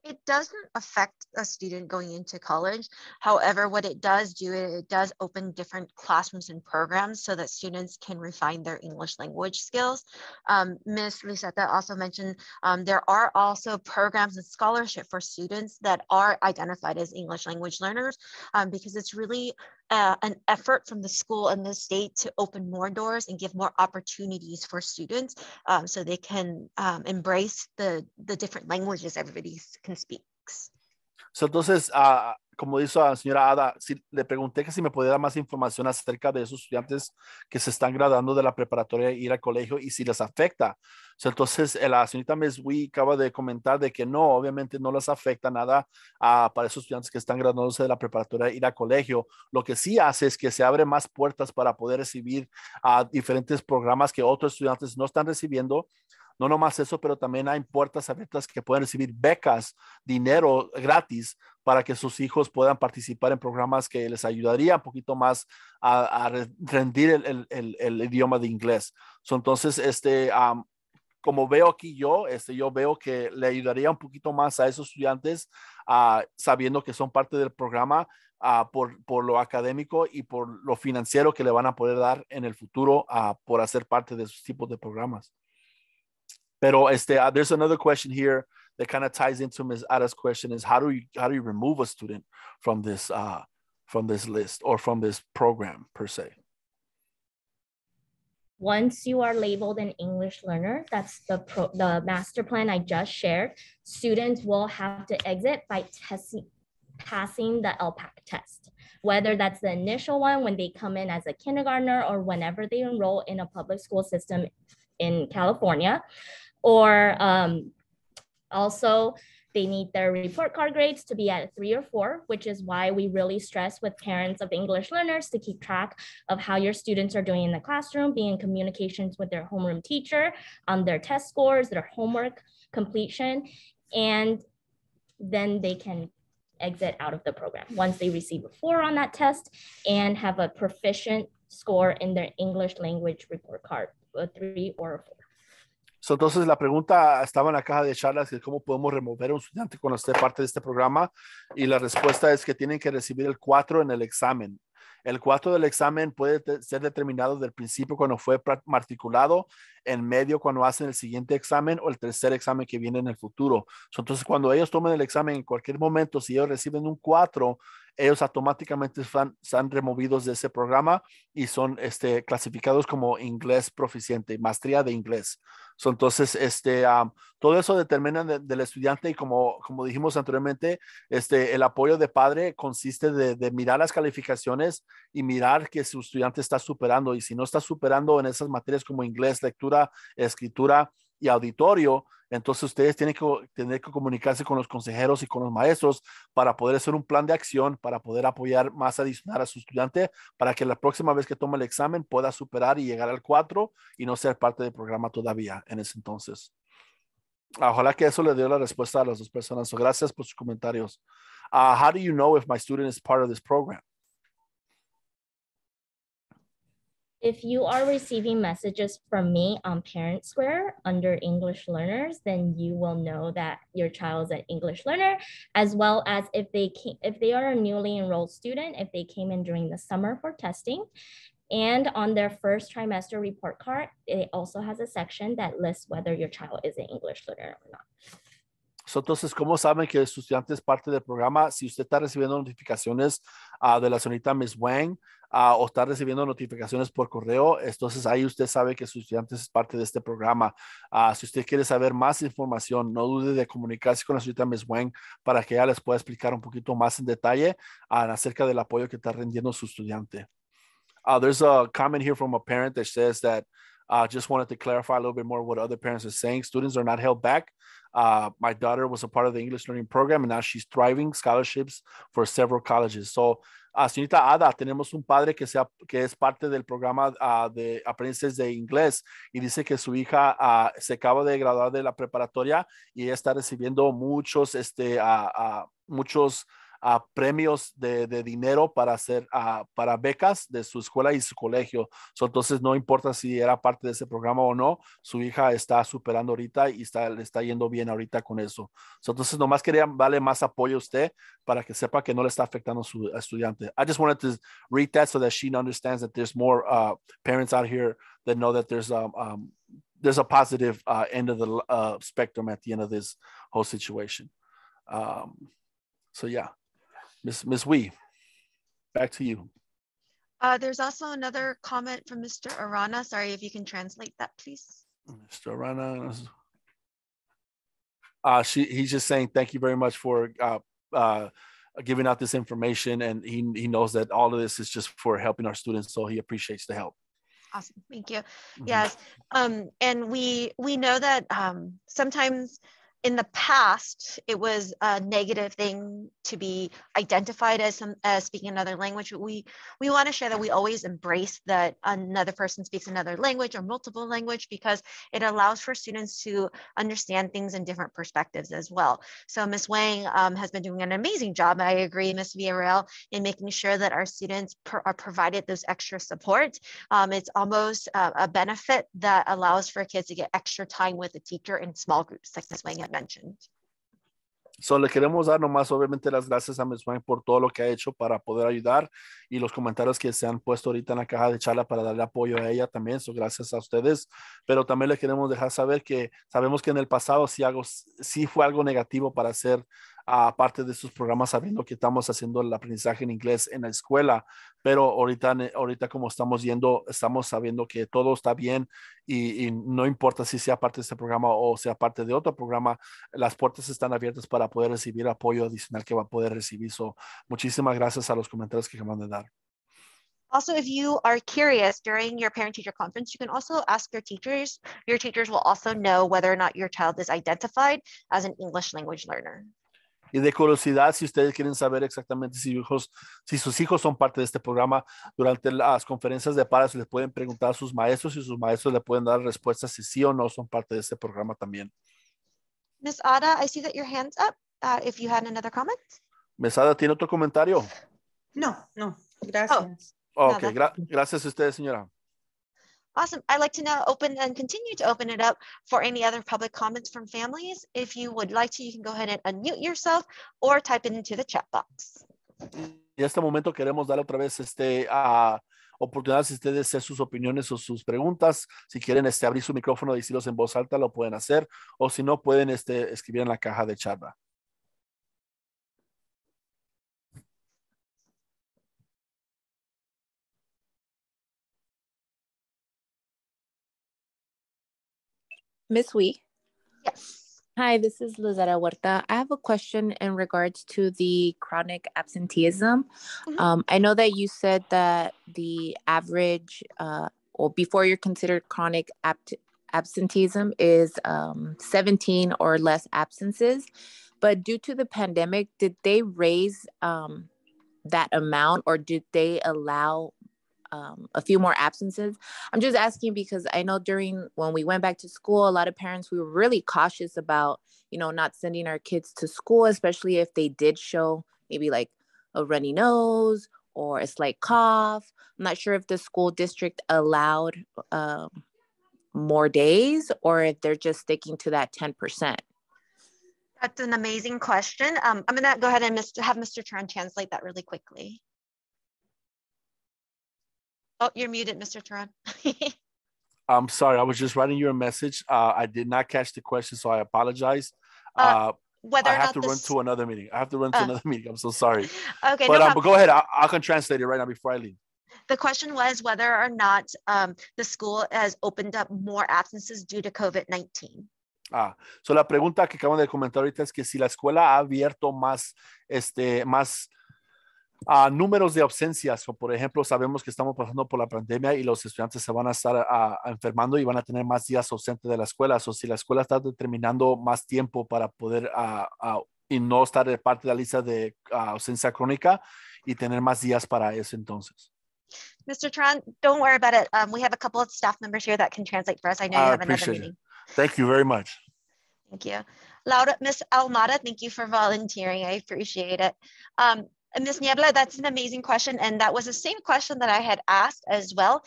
It doesn't affect a student going into college. However, what it does do, it does open different classrooms and programs so that students can refine their English language skills. Ms. Lisetta also mentioned there are also programs and scholarship for students that are identified as English language learners because it's really an effort from the school and the state to open more doors and give more opportunities for students so they can embrace the different languages everybody can speak. So, entonces, como dijo la señora Ada, le pregunté que si me podía dar más información acerca de esos estudiantes que se están graduando de la preparatoria y ir al colegio y si les afecta. Entonces, la señorita Ms. Wee acaba de comentar de que no, obviamente no les afecta nada para esos estudiantes que están graduándose de la preparatoria y ir al colegio. Lo que sí hace es que se abren más puertas para poder recibir diferentes programas que otros estudiantes no están recibiendo. No nomás eso, pero también hay puertas abiertas que pueden recibir becas, dinero gratis para que sus hijos puedan participar en programas que les ayudaría un poquito más a rendir el idioma de inglés. Entonces, como veo aquí yo veo que le ayudaría un poquito más a esos estudiantes sabiendo que son parte del programa por lo académico y por lo financiero que le van a poder dar en el futuro por hacer parte de esos tipos de programas. Pero there's another question here that kind of ties into Ms. Ada's question is how do you remove a student from this list or from this program per se? Once you are labeled an English learner, that's the master plan I just shared, students will have to exit by passing the Lpac test, whether that's the initial one when they come in as a kindergartner or whenever they enroll in a public school system in California, or also they need their report card grades to be at 3 or 4, which is why we really stress with parents of English learners to keep track of how your students are doing in the classroom, be in communications with their homeroom teacher on their test scores, their homework completion, and then they can exit out of the program once they receive a 4 on that test and have a proficient score in their English language report card, a 3 or a 4. So, entonces la pregunta estaba en la caja de charlas de cómo podemos remover a un estudiante cuando esté parte de este programa, y la respuesta es que tienen que recibir el 4 en el examen. El 4 del examen puede ser determinado del principio cuando fue matriculado, en medio cuando hacen el siguiente examen o el tercer examen que viene en el futuro. So, entonces cuando ellos tomen el examen en cualquier momento, si ellos reciben un 4, ellos automáticamente están removidos de ese programa y son clasificados como inglés proficiente, maestría de inglés. So, entonces, todo eso determina del estudiante, y como dijimos anteriormente, el apoyo de padre consiste de mirar las calificaciones y mirar que su estudiante está superando, y si no está superando en esas materias como inglés, lectura, escritura y auditorio, entonces ustedes tienen que comunicarse con los consejeros y con los maestros para poder hacer un plan de acción, para poder apoyar más adicional a su estudiante, para que la próxima vez que tome el examen pueda superar y llegar al 4 y no ser parte del programa todavía en ese entonces. Ojalá que eso le dio la respuesta a las dos personas. So, gracias por sus comentarios. How do you know if my student is part of this program? If you are receiving messages from me on Parent Square under English learners, then you will know that your child is an English learner, as well as if they are a newly enrolled student, if they came in during the summer for testing. And on their first trimester report card, it also has a section that lists whether your child is an English learner or not. So, entonces, ¿cómo saben que su estudiante es parte del programa? Si usted está recibiendo notificaciones de la señorita Ms. Wang o está recibiendo notificaciones por correo, entonces ahí usted sabe que su estudiante es parte de este programa. Si usted quiere saber más información, no dude de comunicarse con la señorita Ms. Wang para que ella les pueda explicar un poquito más en detalle acerca del apoyo que está rendiendo su estudiante. There's a comment here from a parent that says that just wanted to clarify a little bit more what other parents are saying. Students are not held back. My daughter was a part of the English learning program, and now she's thriving scholarships for several colleges. So, señorita Ada, tenemos un padre que es parte del programa de aprendices de inglés, y dice que su hija se acaba de graduar de la preparatoria y ella está recibiendo muchos premios de dinero para becas de su escuela y su colegio. So, entonces no importa si era parte de ese programa o no, su hija está superando ahorita y le está yendo bien ahorita con eso. So, entonces nomás quería darle más apoyo a usted para que sepa que no le está afectando a su estudiante. I just wanted to read that so that she understands that there's more parents out here that know that there's a positive end of the spectrum at the end of this whole situation. So yeah. Ms. Wee, back to you. There's also another comment from Mr. Arana. Sorry, if you can translate that, please. Mr. Arana. He's just saying thank you very much for giving out this information, and he knows that all of this is just for helping our students, so he appreciates the help. Awesome, thank you. Yes, and we know that sometimes in the past, it was a negative thing to be identified as speaking another language. We want to share that we always embrace that another person speaks another language or multiple language, because it allows for students to understand things in different perspectives as well. So Ms. Wang has been doing an amazing job. I agree, Ms. Villarreal, in making sure that our students are provided those extra support. It's almost a benefit that allows for kids to get extra time with the teacher in small groups, like Ms. Wang had mentioned. So, le queremos dar nomás obviamente las gracias a Ms. Wang por todo lo que ha hecho para poder ayudar, y los comentarios que se han puesto ahorita en la caja de charla para darle apoyo a ella también. So, gracias a ustedes, pero también le queremos dejar saber que sabemos que en el pasado sí fue algo negativo para hacer parte de estos programas sabiendo que estamos haciendo el aprendizaje en inglés en la escuela, pero ahorita como estamos yendo, estamos sabiendo que todo está bien y no importa si sea parte de este programa o sea parte de otro programa, las puertas están abiertas para poder recibir apoyo adicional que va a poder recibir. So, muchísimas gracias a los comentarios que acaban de dar. Also, if you are curious during your parent-teacher conference, you can also ask your teachers. Your teachers will also know whether or not your child is identified as an English language learner. Y de curiosidad, si ustedes quieren saber exactamente si sus hijos son parte de este programa, durante las conferencias de padres les pueden preguntar a sus maestros y sus maestros le pueden dar respuestas si sí o no son parte de este programa también. Ms. Ada, I see that your hand's up. If you had another comment. Ms. Ada, ¿tiene otro comentario? No, gracias. Ok, gracias a ustedes, señora. Awesome. I'd like to now open and continue to open it up for any other public comments from families. If you would like to, you can go ahead and unmute yourself or type it into the chat box. En este momento queremos dar otra vez oportunidad si ustedes hacer sus opiniones o sus preguntas. Si quieren abrir su micrófono y decirlos en voz alta, lo pueden hacer. O si no, pueden escribir en la caja de chat. Miss Wee. Yes. Hi, this is Lizetta Huerta. I have a question in regards to the chronic absenteeism. I know that you said that the average or before you're considered chronic absenteeism is 17 or less absences. But due to the pandemic, did they raise that amount or did they allow a few more absences? I'm just asking because I know when we went back to school, a lot of parents, we were really cautious about, not sending our kids to school, especially if they did show maybe like a runny nose or a slight cough. I'm not sure if the school district allowed more days or if they're just sticking to that 10%. That's an amazing question. I'm going to go ahead and have Mr. Turan translate that really quickly. Oh, you're muted, Mr. Turan. I'm sorry, I was just writing you a message. I did not catch the question, so I apologize. I have to run to another meeting. I'm so sorry. Okay, but no go ahead. I can translate it right now before I leave. The question was whether or not the school has opened up more absences due to COVID-19. So la pregunta que acaban de comentar ahorita es que si la escuela ha abierto más números de ausencias, o por ejemplo, sabemos que estamos pasando por la pandemia y los estudiantes se van a estar enfermando y van a tener más días ausentes de la escuela. O si la escuela está determinando más tiempo para poder y no estar de parte de la lista de ausencia crónica y tener más días para eso entonces. Mr. Turan, don't worry about it. We have a couple of staff members here that can translate for us. I know you have another meeting. Thank you very much. Thank you. Miss Almada, thank you for volunteering. I appreciate it. Ms. Niebla, that's an amazing question. And that was the same question that I had asked as well.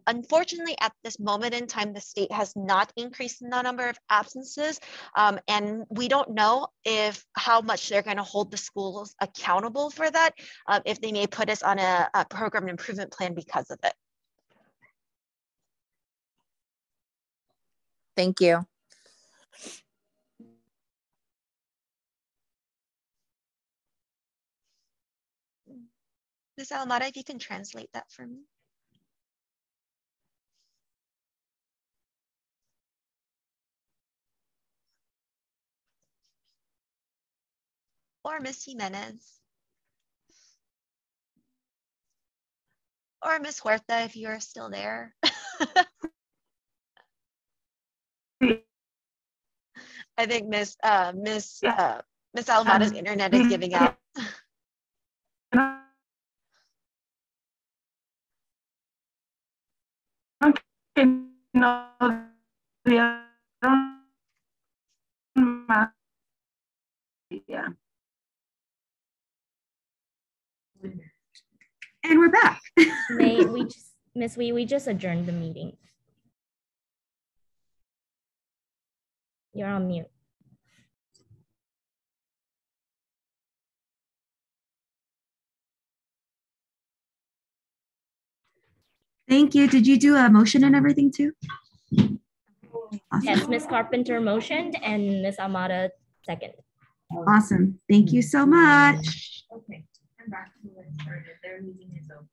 Unfortunately, at this moment in time, the state has not increased the number of absences. And we don't know how much they're going to hold the schools accountable for that, if they may put us on a program improvement plan because of it. Thank you. Ms. Almada, if you can translate that for me. Or Ms. Jimenez. Or Ms. Huerta, if you're still there. I think Miss Almada's internet is giving out. Yeah. And we're back. Miss Wee, we just adjourned the meeting. You're on mute. Thank you. Did you do a motion and everything too? Awesome. Yes, Ms. Carpenter motioned and Ms. Almada second. Awesome. Thank you so much. Okay, I'm back to where it started. Their meeting is over.